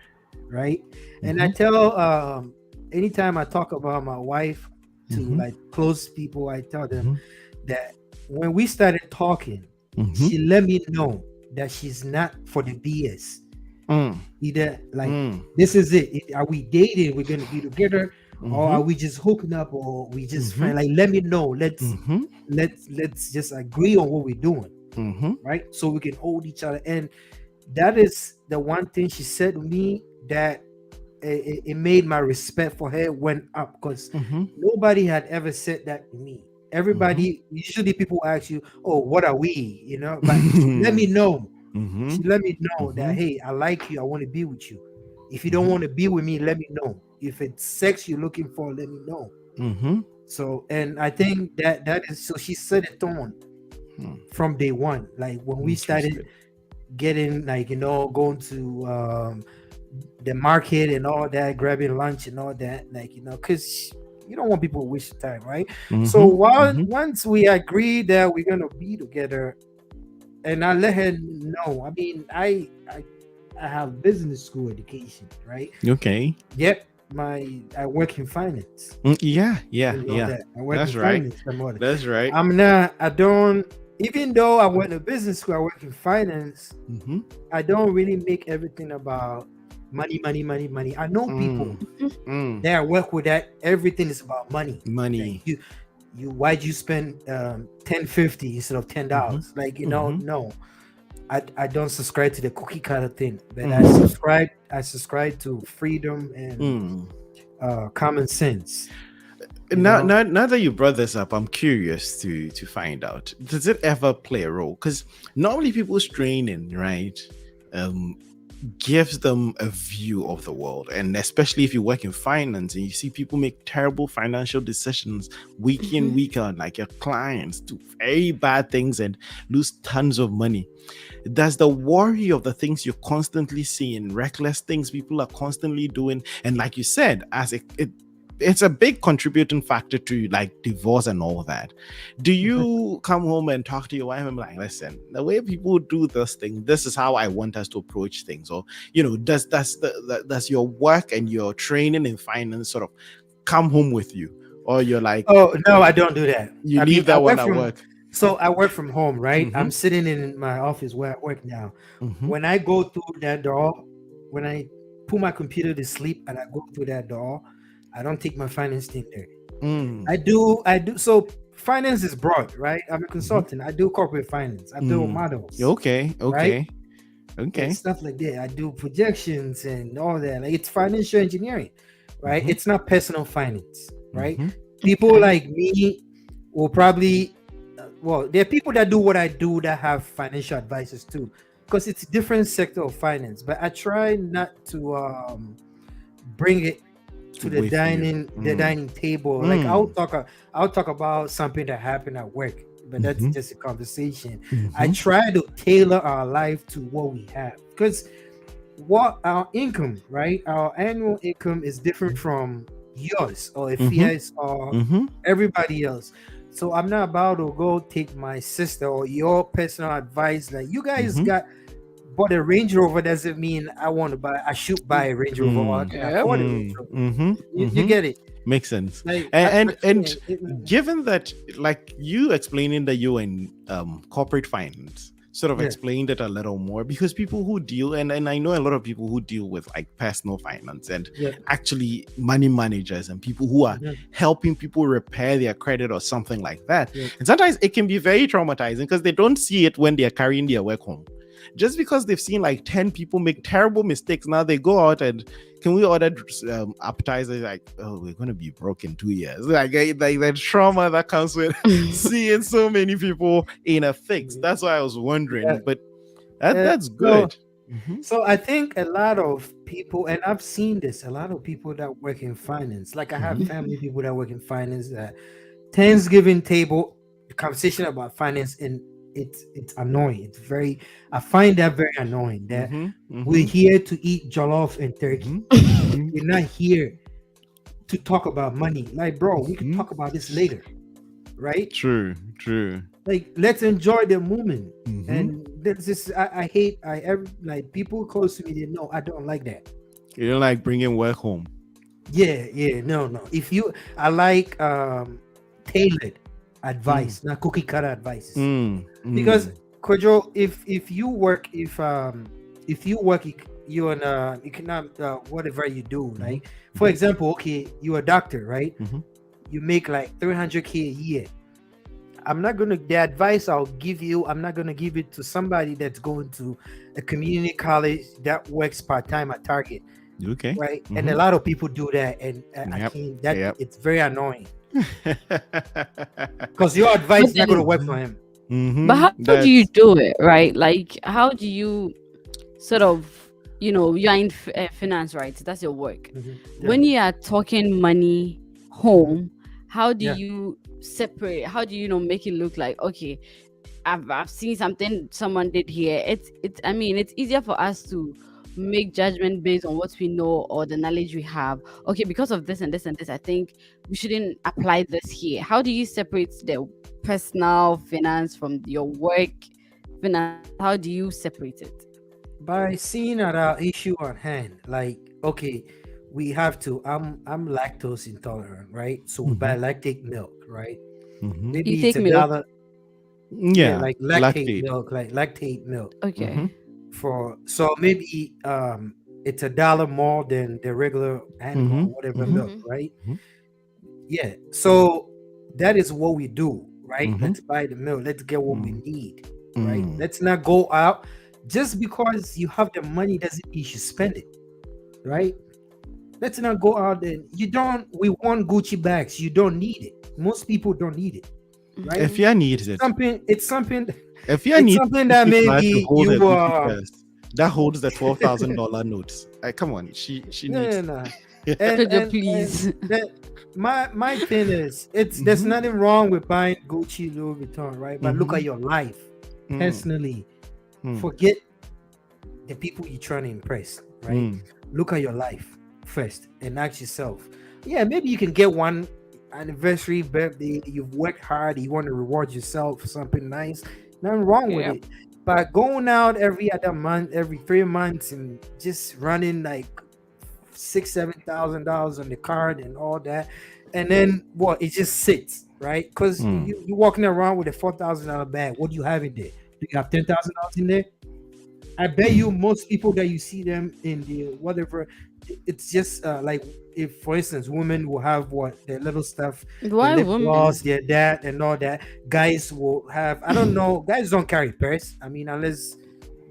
right? And I tell, anytime I talk about my wife to like close people, I tell them that when we started talking, she let me know that she's not for the BS. Either like, this is it. Are we dating? We're gonna be together, or are we just hooking up, or we just friend? Like, let me know. Let's just agree on what we're doing, right? So we can hold each other. And that is the one thing she said to me that it made my respect for her went up, because nobody had ever said that to me. Everybody, usually people ask you, oh, what are we? But let me know. She let me know that, hey, I like you, I want to be with you. If you don't want to be with me, let me know. If it's sex you're looking for, let me know. So, and I think that is, so she set a tone from day one. Like, when we started getting, like, going to the market and all that, grabbing lunch and all that, like, because you don't want people to waste time, right? So once we agree that we're gonna be together, and I let her know, I mean, I have business school education, right? Okay. Yep. I work in finance. Yeah. That. I work That's in right. finance. That's right. I don't, even though I went to business school, I work in finance. I don't really make everything about money. I know people that I work with that everything is about money. Like, why'd you spend $10.50 instead of $10? Like, no. I don't subscribe to the cookie cutter thing, but I subscribe to freedom and common sense. Now that you brought this up, I'm curious to find out, does it ever play a role? Because normally people's training, right, gives them a view of the world, and especially if you work in finance and you see people make terrible financial decisions week in, week out, like your clients do very bad things and lose tons of money. Does the worry of the things you're constantly seeing, reckless things people are constantly doing, and like you said, as it's a big contributing factor to like divorce and all that. Do you come home and talk to your wife and be like, listen, the way people do this thing, this is how I want us to approach things? Or, does your work and your training in finance sort of come home with you? Or you're like, oh, no, I don't do that. You leave that one at work. So I work from home, right? I'm sitting in my office where I work now. When I go through that door, when I put my computer to sleep and I go through that door, I don't take my finance thing there. I do. So finance is broad, right? I'm a consultant. I do corporate finance. I build models. Okay. Right? And stuff like that. I do projections and all that. Like, it's financial engineering, right? It's not personal finance, right? People like me will probably, there are people that do what I do that have financial advisors too, because it's a different sector of finance. But I try not to bring it to the dining table. Like, I'll talk about something that happened at work, but that's just a conversation. I try to tailor our life to what we have, because what our income, right? Our annual income is different from yours or if yours or everybody else. So I'm not about to go take my sister or your personal advice. Like, you guys got But a Range Rover doesn't mean I should buy a Range Rover or I can Yep. afford a Range Rover. You get it? Makes sense. Like And again, given that, like you explaining that you in corporate finance, sort of yeah, explained it a little more, because people who deal, and I know a lot of people who deal with like personal finance and yeah, actually money managers and people who are yeah, helping people repair their credit or something like that. yeah. And sometimes it can be very traumatizing because they don't see it when they're carrying their work home. Just because they've seen like 10 people make terrible mistakes, now they go out and can we order appetizers? Like, oh, we're gonna be broke in 2 years. Like the trauma that comes with seeing so many people in a fix. That's why I was wondering. Yeah. But Uh, that's so, good. Mhm. so I think a lot of people, and I've seen this, a lot of people that work in finance, like I have family people that work in finance, that Thanksgiving table, the conversation about finance, and it's annoying. It's very, I find that very annoying that Mhm. we're Mhm. here to eat jollof and turkey. Mhm. Mhm. We're not here to talk about money. Like, bro, we could Mhm. talk about this later, right? True. True. Like, let's enjoy the moment. Mhm. And this is, I hate, like people close to me, they know I don't like that. You don't like bringing work home. Yeah, no. If you, I like tailored advice, not cookie cutter advices. Mm. Because Mm. Kojo, if you work, if you work, you on economic whatever you do, like for example, okay, you're a doctor, right? Mhm. You make like 300K a year. I'm not gonna the advice I'll give you. I'm not gonna give it to somebody that's going to a community college that works part time at Target, Okay. right? And a lot of people do that, and I Yep. can't. That Yep. it's very annoying because your advice But is not gonna then, work for him. but how do you That's do it, right? Like, how do you sort of, you're in finance, right? That's your work. Yeah, When you are talking money home, how do yeah. you separate? How do you make it look like, okay, I've seen something someone did here. It's I mean, it's easier for us to make judgment based on what we know or the knowledge we have. Okay, because of this and this and this, I think we shouldn't apply this here. How do you separate the personal finance from your work finance? How do you separate it? By seeing at our issue at hand, like okay, we have to. I'm lactose intolerant, right? So we buy lactate milk, right? You Maybe it's take a milk. dollar. Yeah, yeah, like lactate lactate. milk, like lactate milk Okay. for so maybe it's a dollar more than the regular animal or whatever milk, Mm-hmm. right? Yeah. So that is what we do, right? Mm-hmm. Let's buy the milk. Let's get what we need, right? Mm. Let's not go out just because you have the money doesn't mean you should spend it, right? Let's not go out and you don't. We want Gucci bags. You don't need it. Most people don't need it, right? If you needs It's it, something. It's something. if you It's need something that to maybe hold her you Gucci purse that holds the $12,000 notes, come on, she needs. no. Could you And please? that my thing is there's Mhm. nothing wrong with buying Gucci, Louis Vuitton, right? But look at your life Mm. personally. Mm. Forget the people you're trying to impress, right? Mm. Look at your life first and ask yourself, yeah, maybe you can get one anniversary, birthday, you've worked hard, you want to reward yourself for something nice. Nothing wrong with Yeah. it. But going out every other month, every 3 months, and just running like $6,000, $7,000 on the card and all that, and then what? It just sits, right? Because you're walking around with a $4,000 bag. What do you have in there? Do you have $10,000 in there? I bet you most people that you see them in the whatever, it's just like if, for instance, women will have what their little stuff, their Why lip women? gloss, their that, and all that. Guys will have, I don't know, guys don't carry purse. I mean, unless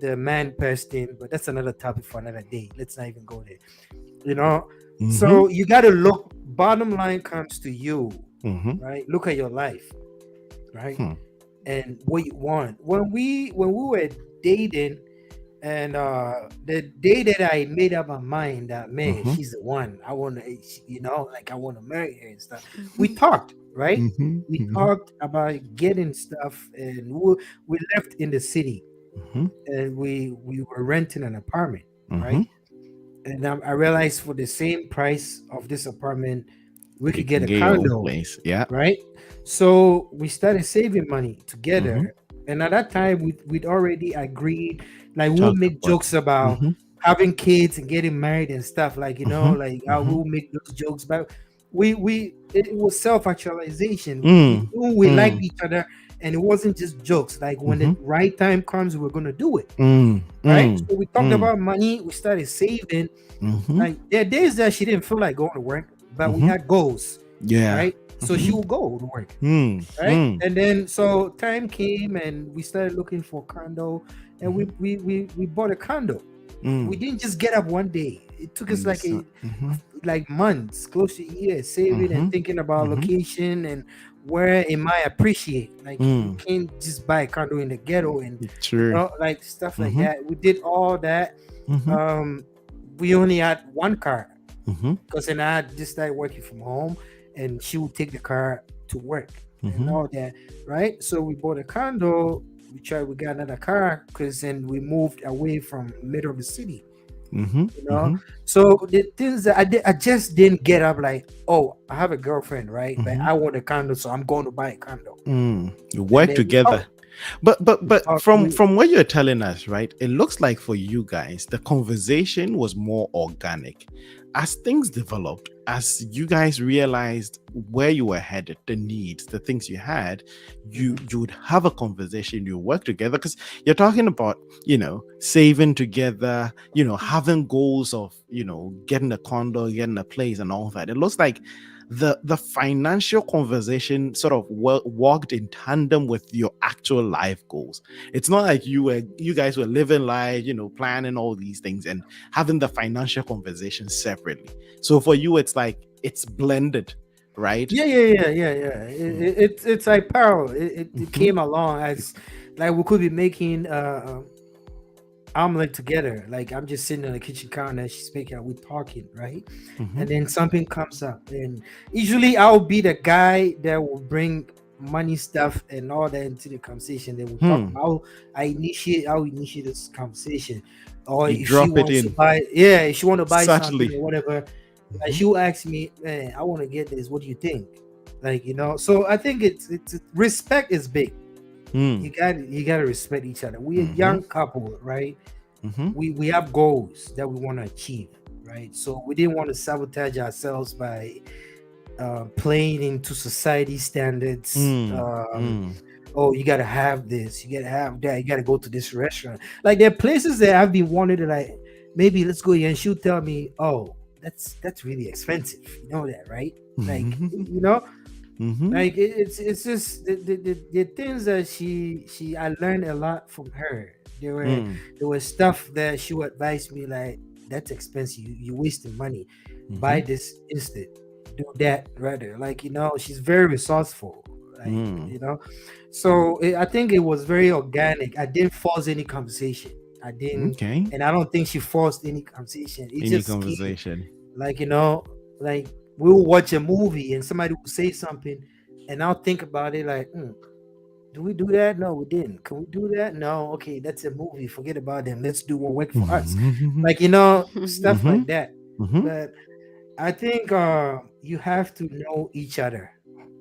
the man purse thing, but that's another topic for another day. Let's not even go there. You know, so you got to look. Bottom line comes to you, right? Look at your life, right, and what you want. When we were dating. And the day that I made up my mind that man, she's the one I want to, like I want to marry her and stuff. We talked, right? We talked about getting stuff, and we left in the city, and we were renting an apartment, right? And I realized for the same price of this apartment, we You could get can a get your own condo, place. Yeah. right? So we started saving money together. And at that time, we'd already agreed Like we'll Child make support. jokes about Mm-hmm. having kids and getting married and stuff. Like Mm-hmm. like Mm-hmm. we'll make those jokes, but it was self actualization. We Mm. knew we liked Mm. each other, and it wasn't just jokes. Like when Mm-hmm. the right time comes, we're gonna do it. Mm. Right. Mm. So we talked Mm. about money. We started saving. Mm-hmm. Like there are days that she didn't feel like going to work, but we Mm-hmm. had goals. Yeah. Right. So she Mm-hmm. will go to work. Mm. Right. Mm. And then so time came and we started looking for a condo, and Mm-hmm. we bought a condo. We Mm. didn't just get up one day. It took us And like so, mm-hmm. like months, close to a year, saving and Mm-hmm. thinking about Mm-hmm. location and where it might appreciate. Like you Mm. can't just buy a condo in the ghetto and True. like stuff like Mm-hmm. that. We did all that. Mm-hmm. Um, we only had one car Mm-hmm. because then I had just started working from home, and she would take the car to work and Mm-hmm. all that. Right. So we bought a condo. We got another car because then we moved away from middle of the city. Mm-hmm. You know, Mm-hmm. so the things that I just didn't get up like, oh, I have a girlfriend, right? But Mm-hmm. I want a condo, so I'm going to buy a condo. Mm. You And work then together. But from we what you're telling us, right? It looks like for you guys, the conversation was more organic. As things developed, as you guys realized where you were headed, the needs, the things you had, you would have a conversation, you work together because you're talking about, saving together, having goals of, getting a condo, getting a place and all that. It looks like the financial conversation sort of walked in tandem with your actual life goals. It's not like you guys were living life, planning all these things and having the financial conversation separately. So for you, it's like it's blended, right? yeah. It's like parallel. It Mm-hmm. came along as like we could be making omelet together. Like I'm just sitting on the kitchen counter, she's making, we're talking, right? Mm-hmm. And then something comes up, and usually I'll be the guy that will bring money stuff and all that into the conversation. Then we'll talk Hmm. about. I'll initiate this conversation, or You if she drop it wants to in. buy, yeah, if she want to buy something Subtly. or whatever, like Mm-hmm. she will ask me, man, I want to get this. What do you think? Like so I think it's respect is big. Hmm. You got to respect each other. We're a Mm-hmm. young couple, right? Mm-hmm. We have goals that we want to achieve, right? So we didn't want to sabotage ourselves by playing into society standards. Mm. Mm. Oh, you gotta have this, you gotta have that, you gotta go to this restaurant. Like there are places that I've been wanting to, like, maybe let's go here, and she'll tell me, oh, that's really expensive. You know that, right? Like Mm-hmm. Mm-hmm. like it's just the things that she I learned a lot from her. Mm. There was stuff that she would advise me like, that's expensive. You wasting money. Mm-hmm. Buy this instead. Do that rather. Like she's very resourceful. Like Mm. so I think it was very organic. I didn't force any conversation. I didn't, Okay. and I don't think she forced any conversation. It Any just came conversation. like like we'll watch a movie and somebody will say something, and I'll think about it like, do we do that? No, we didn't. Can we do that? No. Okay, that's a movie. Forget about them. Let's do what work for us. Mm-hmm. Like stuff Mm-hmm. like that. Mm-hmm. But I think you have to know each other,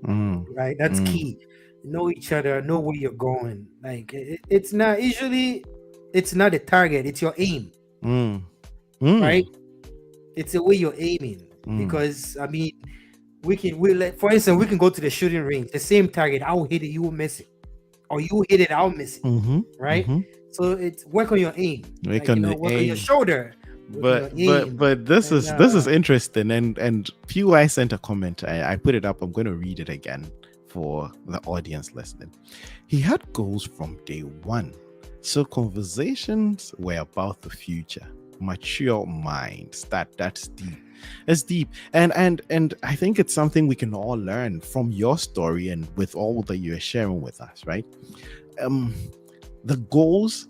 Mm. right? That's Mm. key. Know each other. Know where you're going. Like it's not usually, it's not a target. It's your aim, Mm. Mm. right? It's the way you're aiming. Mm. Because I mean, we like, for instance, we can go to the shooting range. The same target. I will hit it. You will miss it. Or you hit it, I'll miss it. Mm-hmm. Right? Mm-hmm. So it's work on your aim. Work Like, on the work on your aim. shoulder. Work on your aim. But this And, is interesting, and PY sent a comment. I put it up. I'm going to read it again for the audience listening. He had goals from day one, so conversations were about the future. Mature minds. That's deep. It's deep, and I think it's something we can all learn from your story and with all that you're sharing with us, right? The goals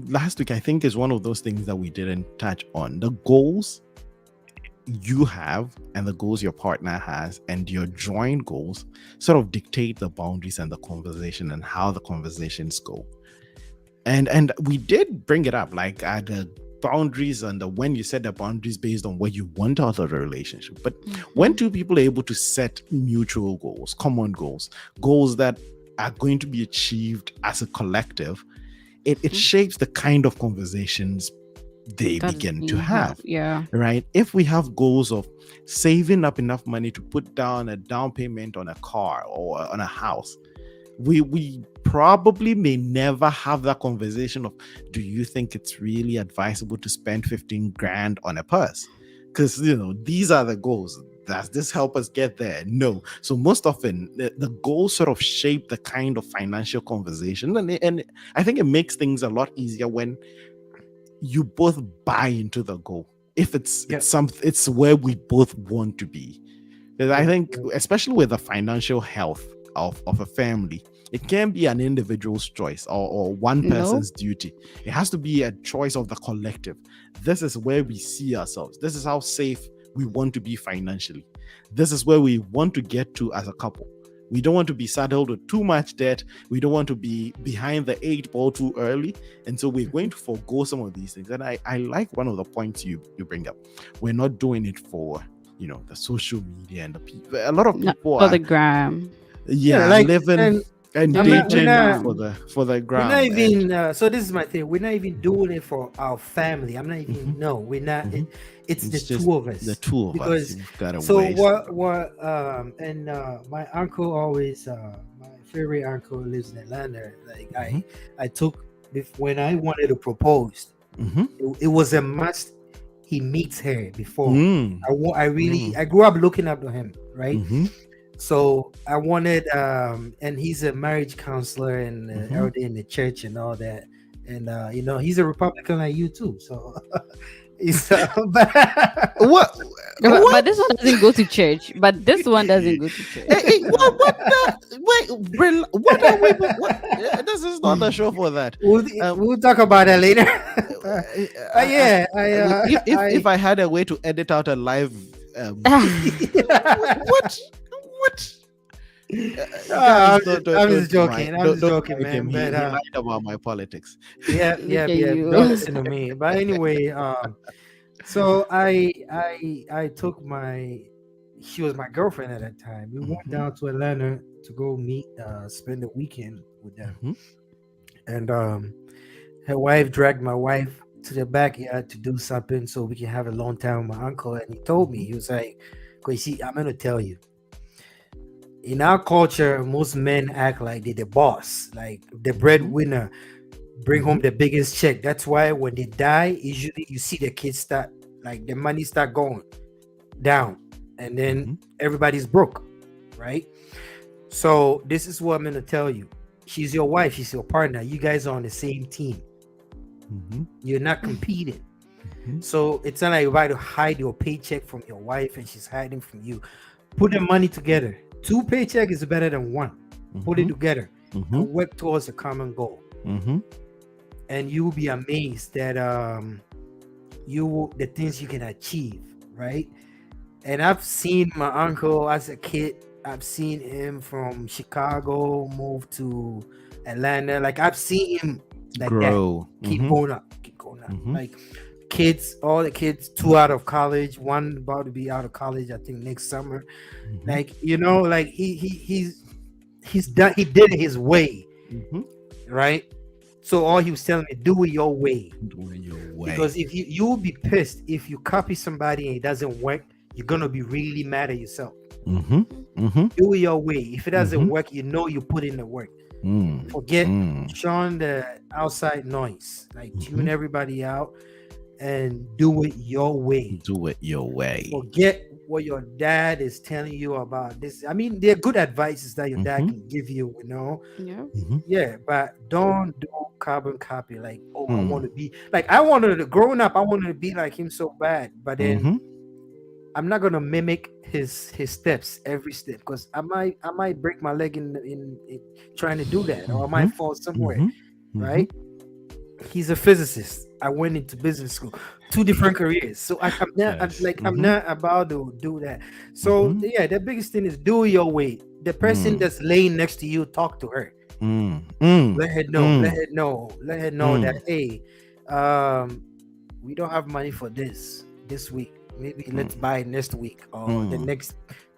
last week, I think, is one of those things that we didn't touch on. The goals you have and the goals your partner has and your joint goals sort of dictate the boundaries and the conversation and how the conversations go. And we did bring it up, like the boundaries and when you set the boundaries based on what you want out of the relationship. But when two people are able to set mutual goals, common goals that are going to be achieved as a collective, it shapes the kind of conversations they That is begin to being have. Yeah. Right? If we have goals of saving up enough money to put down a down payment on a car or on a house, we probably may never have that conversation of, do you think it's really advisable to spend 15 grand on a purse? Because these are the goals. Does this help us get there? No. So most often the goals sort of shape the kind of financial conversation, and I think it makes things a lot easier when you both buy into the goal. If it's it's where we both want to be. Because I think, especially with the financial health of a family, it can't be an individual's choice or one person's duty. It has to be a choice of the collective. This is where we see ourselves. This is how safe we want to be financially. This is where we want to get to as a couple. We don't want to be saddled with too much debt. We don't want to be behind the 8 ball too early. And so we're going to forego some of these things. And I like one of the points you bring up. We're not doing it for the social media and the people. A lot of people for the gram. Living and dating for the gram. We're not even so this is my thing. We're not even doing it for our family. I'm not even we're not. It's the two of us. The two of us. And my uncle always my favorite uncle lives in Atlanta. Like I took when I wanted to propose, it was a must. He meets her before. I grew up looking up to him, right? So I wanted, and he's a marriage counselor and everything in the church and all that. And he's a Republican like you too. So he's what? But this one doesn't go to church. But this one doesn't go to church. What are we? This is not the show for that. We'll talk about that later. If I had a way to edit out a live, what? I'm just joking. I'm just joking, man. He lied about my politics. Yeah. Don't listen to me. But anyway, so I took she was my girlfriend at that time. We went down to Atlanta to go spend the weekend with them. And her wife dragged my wife to the backyard to do something so we can have a long time with my uncle. And he told me, he was like, Kwesi, I'm going to tell you. In our culture, most men act like they're the boss, like the breadwinner, bring home the biggest check. That's why when they die, usually you see the kids start, like the money start going down. And then everybody's broke, right? So this is what I'm going to tell you. She's your wife. She's your partner. You guys are on the same team. You're not competing. So it's not like you're about to hide your paycheck from your wife and she's hiding from you. Put the money together. 2 paychecks is better than 1. Put it together and work towards a common goal. And you will be amazed that the things you can achieve, right? And I've seen my uncle as a kid. I've seen him from Chicago move to Atlanta. Like I've seen him like grow, that. Keep going up. Like kids, all the kids, 2 out of college, 1 about to be out of college, I think next summer. Like like he's done. He did it his way, right? So all he was telling me, do it your way. Do it your way. Because if you will be pissed if you copy somebody and it doesn't work. You're gonna be really mad at yourself. Do it your way. If it doesn't work, you put in the work. Forget showing the outside noise. Like tune everybody out and do it your way. Do it your way. Forget what your dad is telling you about this. I mean, they're good advices that your dad can give you, Yeah, but don't do carbon copy. Like, I want to be like growing up, I wanted to be like him so bad, but then I'm not gonna mimic his steps every step because I might break my leg in trying to do that, or I might fall somewhere, right? He's a physicist. I went into business school, 2 different careers, so I'm not about to do that. So the biggest thing is do it your way. The person that's laying next to you, talk to her. Let her know. Let her know that hey, we don't have money for this week. Maybe let's buy it next week or the next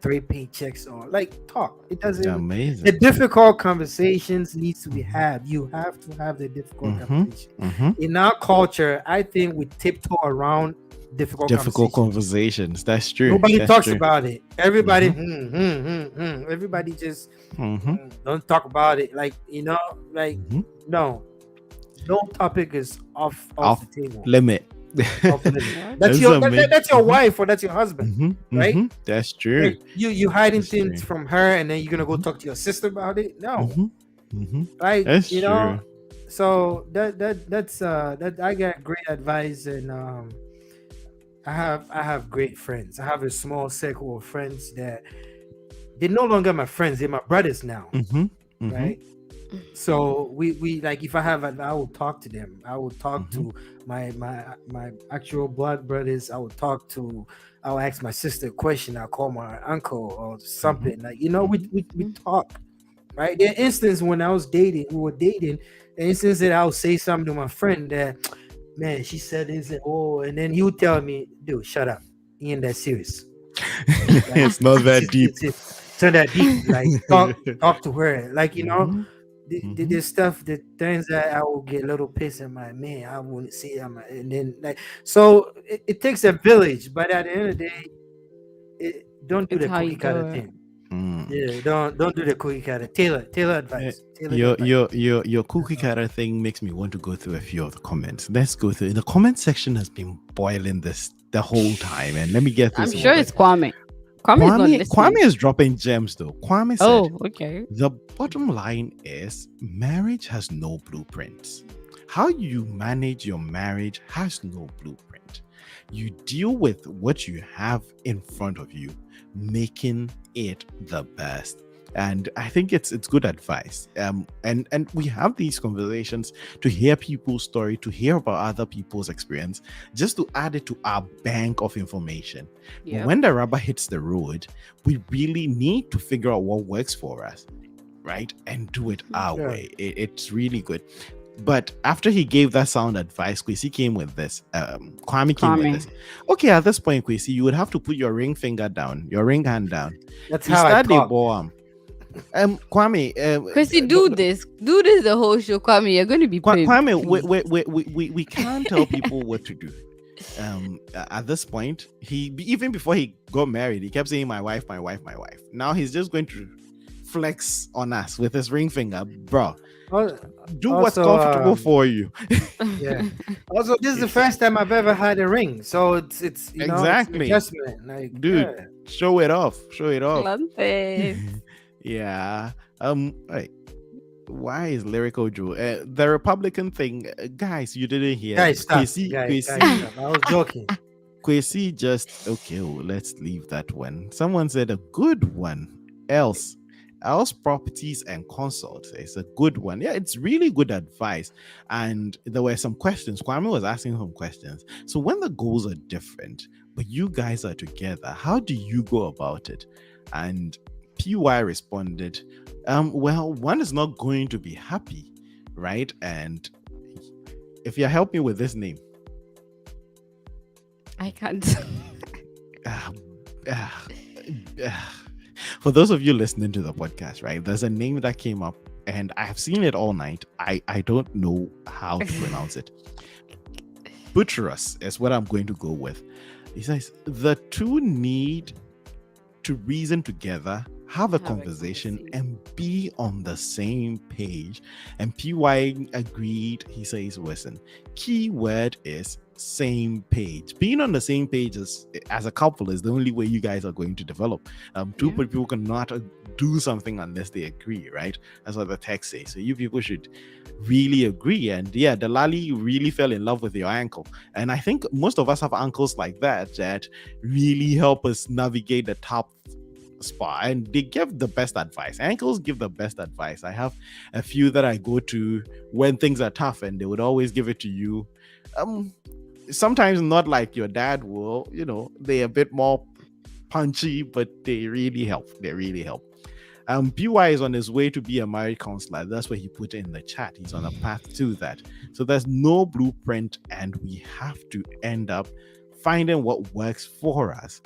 3 paychecks or like talk. It doesn't. The Amazing. difficult conversations needs to be had. You have to have the difficult Mm-hmm. conversation. Mm-hmm. In our culture, I think we tiptoe around difficult Difficult conversations. conversations. That's true. Nobody That's talks true. about it. Everybody, Mm-hmm. everybody just Mm-hmm. don't talk about it. Like like Mm-hmm. no, no topic is off Off the table, limit. off limit. What? That's That's your amazing. that's your wife or that's your husband, Mm-hmm. right? Mm-hmm. That's true. Like you hiding That's true. things from her, and then you're gonna go Mm-hmm. talk to your sister about it. No, Mm-hmm. Mm-hmm. like That's true. So that's that I got great advice, and I have great friends. I have a small circle of friends that they're no longer my friends. They're my brothers now, Mm-hmm. Mm-hmm. right? So we like if I have I will talk to them. I will talk to my actual blood brothers. I will ask my sister a question. I'll call my uncle or something. Like we talk. Right. There are instances when we were dating, the instance that I'll say something to my friend that, man, she said this and then you tell me, dude, shut up. He ain't that serious. Like, It's not that deep. It's not that deep. Like talk to her. Like, Mhm. the stuff, the things that I will get a little pissed. I'm like, man, I wouldn't see him. And then like, so it takes a village, but at the end of the day, don't do It's the how you cookie cutter do it. thing. Mm. Yeah, don't do the cookie cutter. Taylor advice. Your cookie cutter thing makes me want to go through a few of the comments. Let's go through. The comment section has been boiling this the whole time, and let me get through. I'm some sure of it's it. Kwame. Kwame is not Kwame listening. is dropping gems though. Kwame said, Oh, okay. the bottom line is marriage has no blueprints. How you manage your marriage has no blueprint. You deal with what you have in front of you, making it the best. And I think it's good advice. And we have these conversations to hear people's story, to hear about other people's experience, just to add it to our bank of information. But Yeah. when the rubber hits the road, we really need to figure out what works for us, right? And do it our Sure. way. It's really good. But after he gave that sound advice, Kwesi came with this. Kwame came with Kwame. this. Okay, at this point, Kwesi, you would have to put your ring finger down, your ring hand down. That's You how I start the talk. ball. Kwame, Chrissy, do this the whole show. Kwame, you're going to be paid. Kwame, please. we can't tell people what to do. At this point, even before he got married, he kept saying, "My wife, my wife, my wife." Now he's just going to flex on us with his ring finger, bro. Do what's Also, comfortable for you. Yeah. Also, this is the first time I've ever had a ring, so it's Exactly. it's an adjustment. Like, Dude. yeah. Show it off. Show it off. Plantes. Yeah. Right. Why is lyrical Joe? The Republican thing, guys, you didn't hear. Guys, stop. Kwesi, Guys, Kwesi, stop. I was joking. Kwesi just okay. Let's leave that one. Someone said a good one. Else properties and consults. It's a good one. Yeah, it's really good advice. And there were some questions. Kwame was asking some questions. So when the goals are different, but you guys are together, how do you go about it? And PY responded, well, one is not going to be happy, right? And if you help me with this name, I can't. For those of you listening to the podcast, right, there's a name that came up and I have seen it all night. I don't know how to pronounce it. Butcherous is what I'm going to go with. He says the two need to reason together, have a conversation, and be on the same page. And PY agreed. He says, listen, key word is same page. Being on the same page as a couple is the only way you guys are going to develop. Two people cannot do something unless they agree, right? That's what the text says. So you people should really agree. And yeah, the lally really fell in love with your uncle. And I think most of us have uncles like that really help us navigate the top spot, and they give the best advice. Uncles give the best advice. I have a few that I go to when things are tough, and they would always give it to you. Sometimes not like your dad will, they're a bit more punchy, but they really help. PY is on his way to be a marriage counselor. That's what he put in the chat. He's on a path to that. So there's no blueprint, and we have to end up finding what works for us.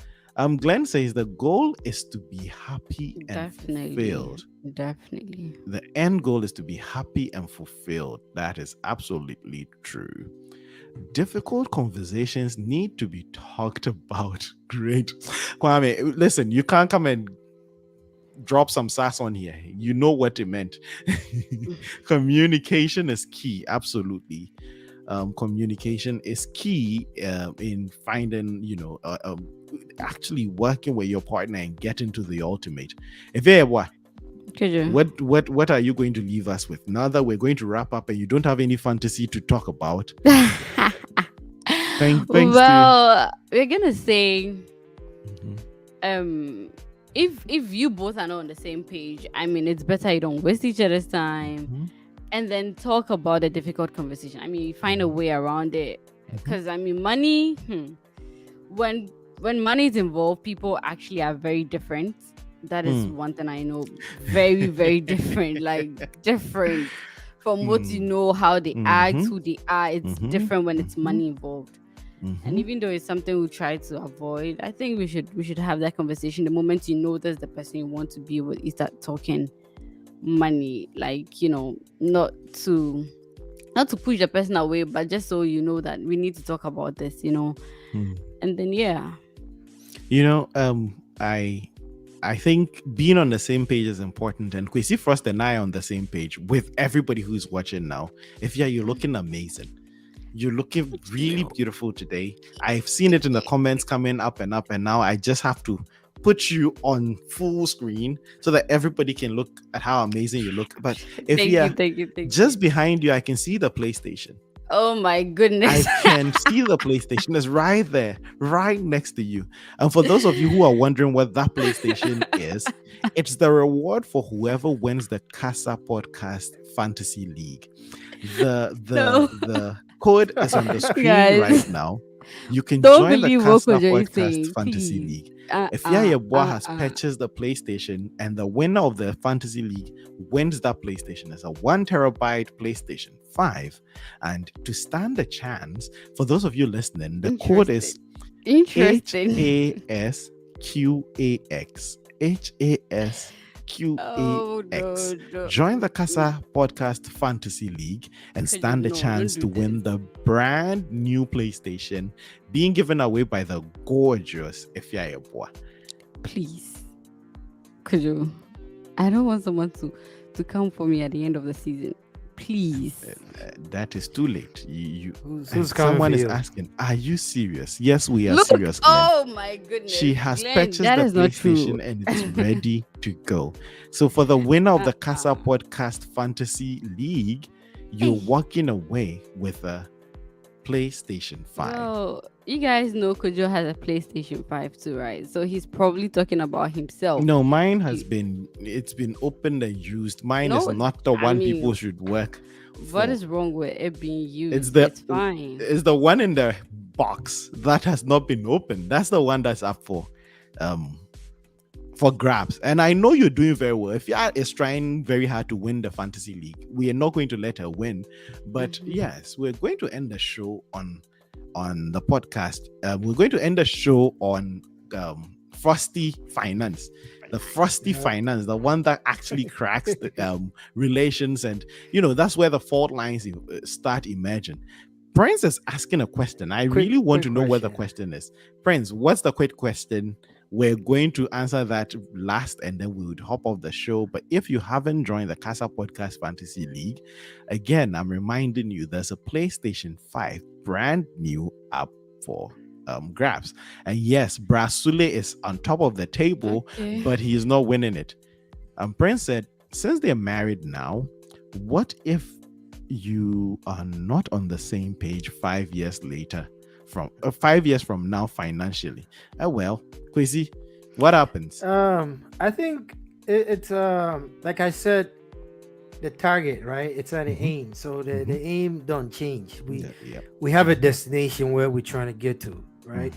Glenn says the goal is to be happy and Definitely. fulfilled. Definitely. The end goal is to be happy and fulfilled. That is absolutely true. Difficult conversations need to be talked about. Great. Kwame, listen, you can't come and drop some sass on here. You know what it meant. Communication is key. Absolutely. Communication is key in finding, actually working with your partner and getting to the ultimate. If what are you going to leave us with now that we're going to wrap up and you don't have any fantasy to talk about? Thanks well, we're gonna say, if you both are not on the same page, I mean, it's better you don't waste each other's time, and then talk about a difficult conversation. I mean, you find a way around it, because I mean, money. When money is involved, people actually are very different. That is one thing I know. Very, very different. Like different from what you know, how they act, who they are. It's different when it's money involved. And even though it's something we try to avoid, I think we should have that conversation. The moment you know that's the person you want to be with, you start talking money. Like, not to push the person away, but just so you know that we need to talk about this, And then I think being on the same page is important, and Kwesi Frost and I are on the same page with everybody who's watching now. If you're looking amazing. You're looking really beautiful today. I've seen it in the comments coming up, and now I just have to put you on full screen so that everybody can look at how amazing you look. But if thank you. Just behind you, I can see the PlayStation. Oh my goodness. I can see the PlayStation. It's right there, right next to you. And for those of you who are wondering what that PlayStation is, it's the reward for whoever wins the Kasa Podcast Fantasy League. The code is on the screen right now. You can join the Kasa Podcast Fantasy League. If Yayeboa has purchased the PlayStation and the winner of the Fantasy League wins that PlayStation, it's a 1 terabyte PlayStation 5. And to stand a chance, for those of you listening, the code is HASQAX. HASQAX. No. Join the Kasa Podcast Fantasy League and stand a chance to win the brand new PlayStation being given away by the gorgeous Ifyayeboa. Please, could you? I don't want someone to come for me at the end of the season. Please. That is too late. Who's someone is asking, are you serious? Yes, we are serious, Glenn. Oh my goodness. She has purchased the PlayStation and it's ready to go. So for the winner of the Kasa Podcast Fantasy League, you're walking away with a PlayStation 5. Oh, you guys know Kojo has a PlayStation 5 too, right? So he's probably talking about himself. No, mine has been opened and used. Mine is not the one people should work for. What is wrong with it being used? It's fine. It's the one in the box that has not been opened. That's the one that's up for grabs. And I know you're doing very well. If Yaya is trying very hard to win the Fantasy League, we are not going to let her win. But yes, we're going to end the show on the podcast. We're going to end the show on Frosty Finance. The Frosty Finance, the one that actually cracks the relations, and that's where the fault lines start emerging. Prince is asking a question. I really want to know what the question is. Prince, what's the quick question? We're going to answer that last and then we would hop off the show. But if you haven't joined the Kasa Podcast Fantasy League, again, I'm reminding you there's a PlayStation 5 brand new up for grabs. And yes, Brasule is on top of the table, but he is not winning it. Prince said, since they're married now, what if you are not on the same page 5 years later? From 5 years from now financially? Well, Kwesi, what happens? I think it's like I said, the target, right? It's an aim, so the aim don't change. We have a destination where we're trying to get to, right?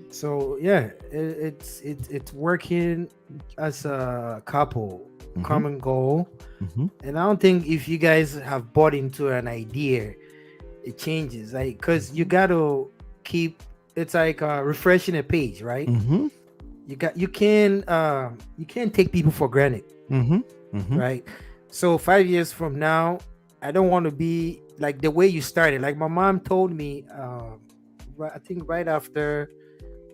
So yeah, it's working as a couple, common goal. And I don't think if you guys have bought into an idea, it changes, like, because you got to keep, it's like refreshing a page, right? you can't take people for granted, Mm-hmm. Mm-hmm. right? So 5 years from now, I don't want to be like the way you started. Like my mom told me, I think right after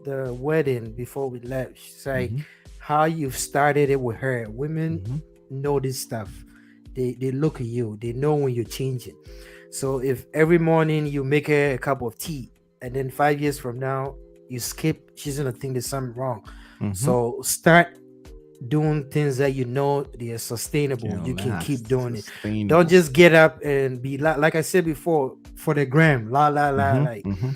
the wedding, before we left, she's like, Mm-hmm. how you've started it with her. Women Mm-hmm. know this stuff. They look at you. They know when you're changing. So if every morning you make her a cup of tea, and then 5 years from now you skip, she's gonna think there's something wrong. Mm-hmm. So start doing things that you know they are sustainable. You can keep Last, doing it. Don't sustainable. just get up and be like I said before, for the gram, la la la, Mm-hmm. like Mm-hmm.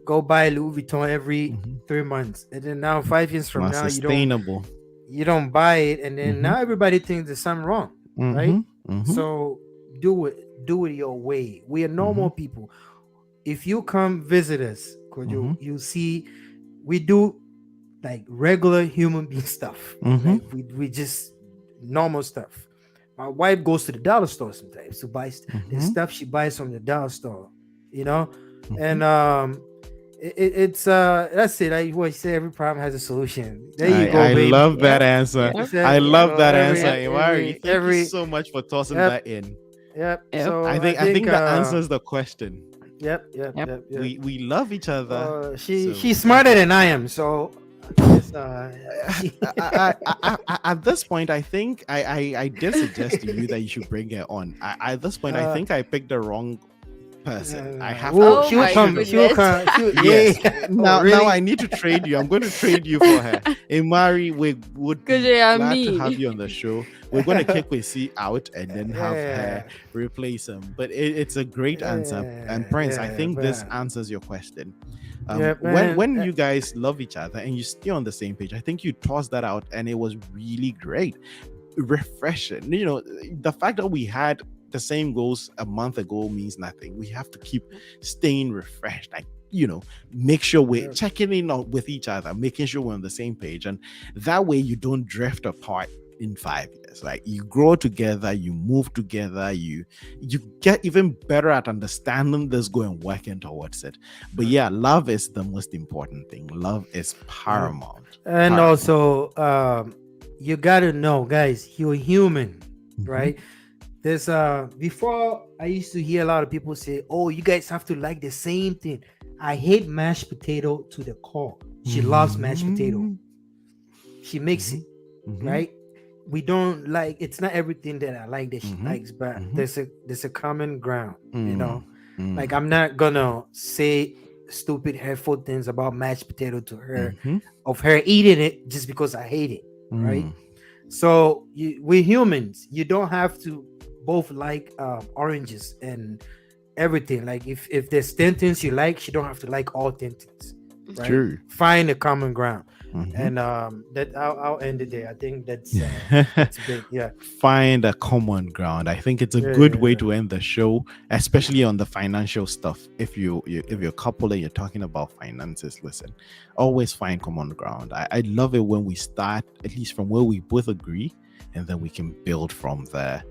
go buy Louis Vuitton every Mm-hmm. 3 months, and then now 5 years from Not now sustainable. you don't buy it, and then Mm-hmm. now everybody thinks there's something wrong, right? Mm-hmm. Mm-hmm. So do it your way. We are Mm-hmm. normal people. If you come visit us, could Mm-hmm. you see we do like regular human being stuff. Mm-hmm. Like we just normal stuff. My wife goes to the dollar store sometimes to buy the Mm-hmm. stuff she buys from the dollar store, you know, Mm-hmm. and it's that's it. Like what you say, every problem has a solution. There you go, I baby. love that Yep. answer. You Yep. said, I love that answer, Yep. Imari. Thank you so much for tossing yep, that in. yep. Yep. So I think that answers the question. yep, yep, Yep. yep, yep. We love each other. So She's smarter than I am, so I guess at this point, I think I did suggest to you that you should bring her on. At this point, I Uh, think I picked the wrong person. I have well, to. Oh my she will goodness. come. Yes. Yeah. Now, Oh, really? now I need to trade you. I'm going to trade you for her. Imari, we would be Because you are glad to me. have you on the show. We're going to kick Kwesi out and then have her Yeah. replace him. But it's a great answer. And Prince, I think this but answers your question. yeah, When man. you guys love each other and you stay on the same page, I think you tossed that out and it was really great, refreshing. You know, the fact that we had the same goals a month ago means nothing. We have to keep staying refreshed. Like, you know, make sure we're Yeah. checking in with each other, making sure we're on the same page, and that way you don't drift apart in 5 years. Like, you grow together, you move together, you get even better at understanding this goal and working towards it. But yeah, love is the most important thing. Love is paramount. And Paramount. also, you gotta know, guys, you're human, Mhm. right? There's before I used to hear a lot of people say, "Oh, you guys have to like the same thing." I hate mashed potato to the core. She loves mashed potato. Mhm. She makes it, Mhm. right? We don't like, it's not everything that I like that she Mhm. likes, but Mhm. there's a common ground, you know. Mm. Like, I'm not gonna say stupid hurtful things about mashed potato to her, Mhm. of her eating it just because I hate it, right? Mm. So we're humans. You don't have to both like oranges and everything. Like, if there's 10 things you like, she don't have to like all 10 things, right? True. Find a common ground. Mhm. And that I'll end it there. I think that's big. Yeah. Find a common ground. I think it's a Yeah, good yeah, way yeah. to end the show, especially on the financial stuff. If if you're a couple and you're talking about finances, listen, always find common ground. I love it when we start at least from where we both agree, and then we can build from there.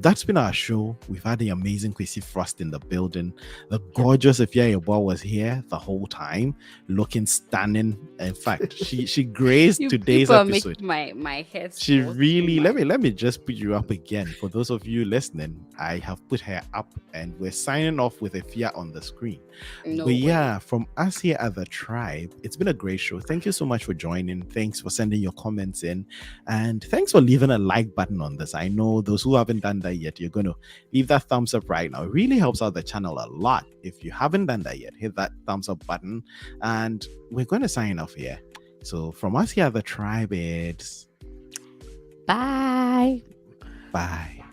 That's been our show. We've had the amazing Kwesi Frost in the building. The gorgeous Ifya Yobo was here the whole time, looking stunning. In fact, she graced You today's people are episode. making my head. She sport really too let much. me just put you up again. For those of you listening, I have put her up and we're signing off with a fear on the screen. No But way. yeah, from us here at the tribe, it's been a great show. Thank you so much for joining. Thanks for sending your comments in. And thanks for leaving a like button on this. I know those who haven't done that yet, you're going to leave that thumbs up right now. It really helps out the channel a lot. If you haven't done that yet, hit that thumbs up button. And we're going to sign off here. So from us here at the tribe, it's Bye. bye.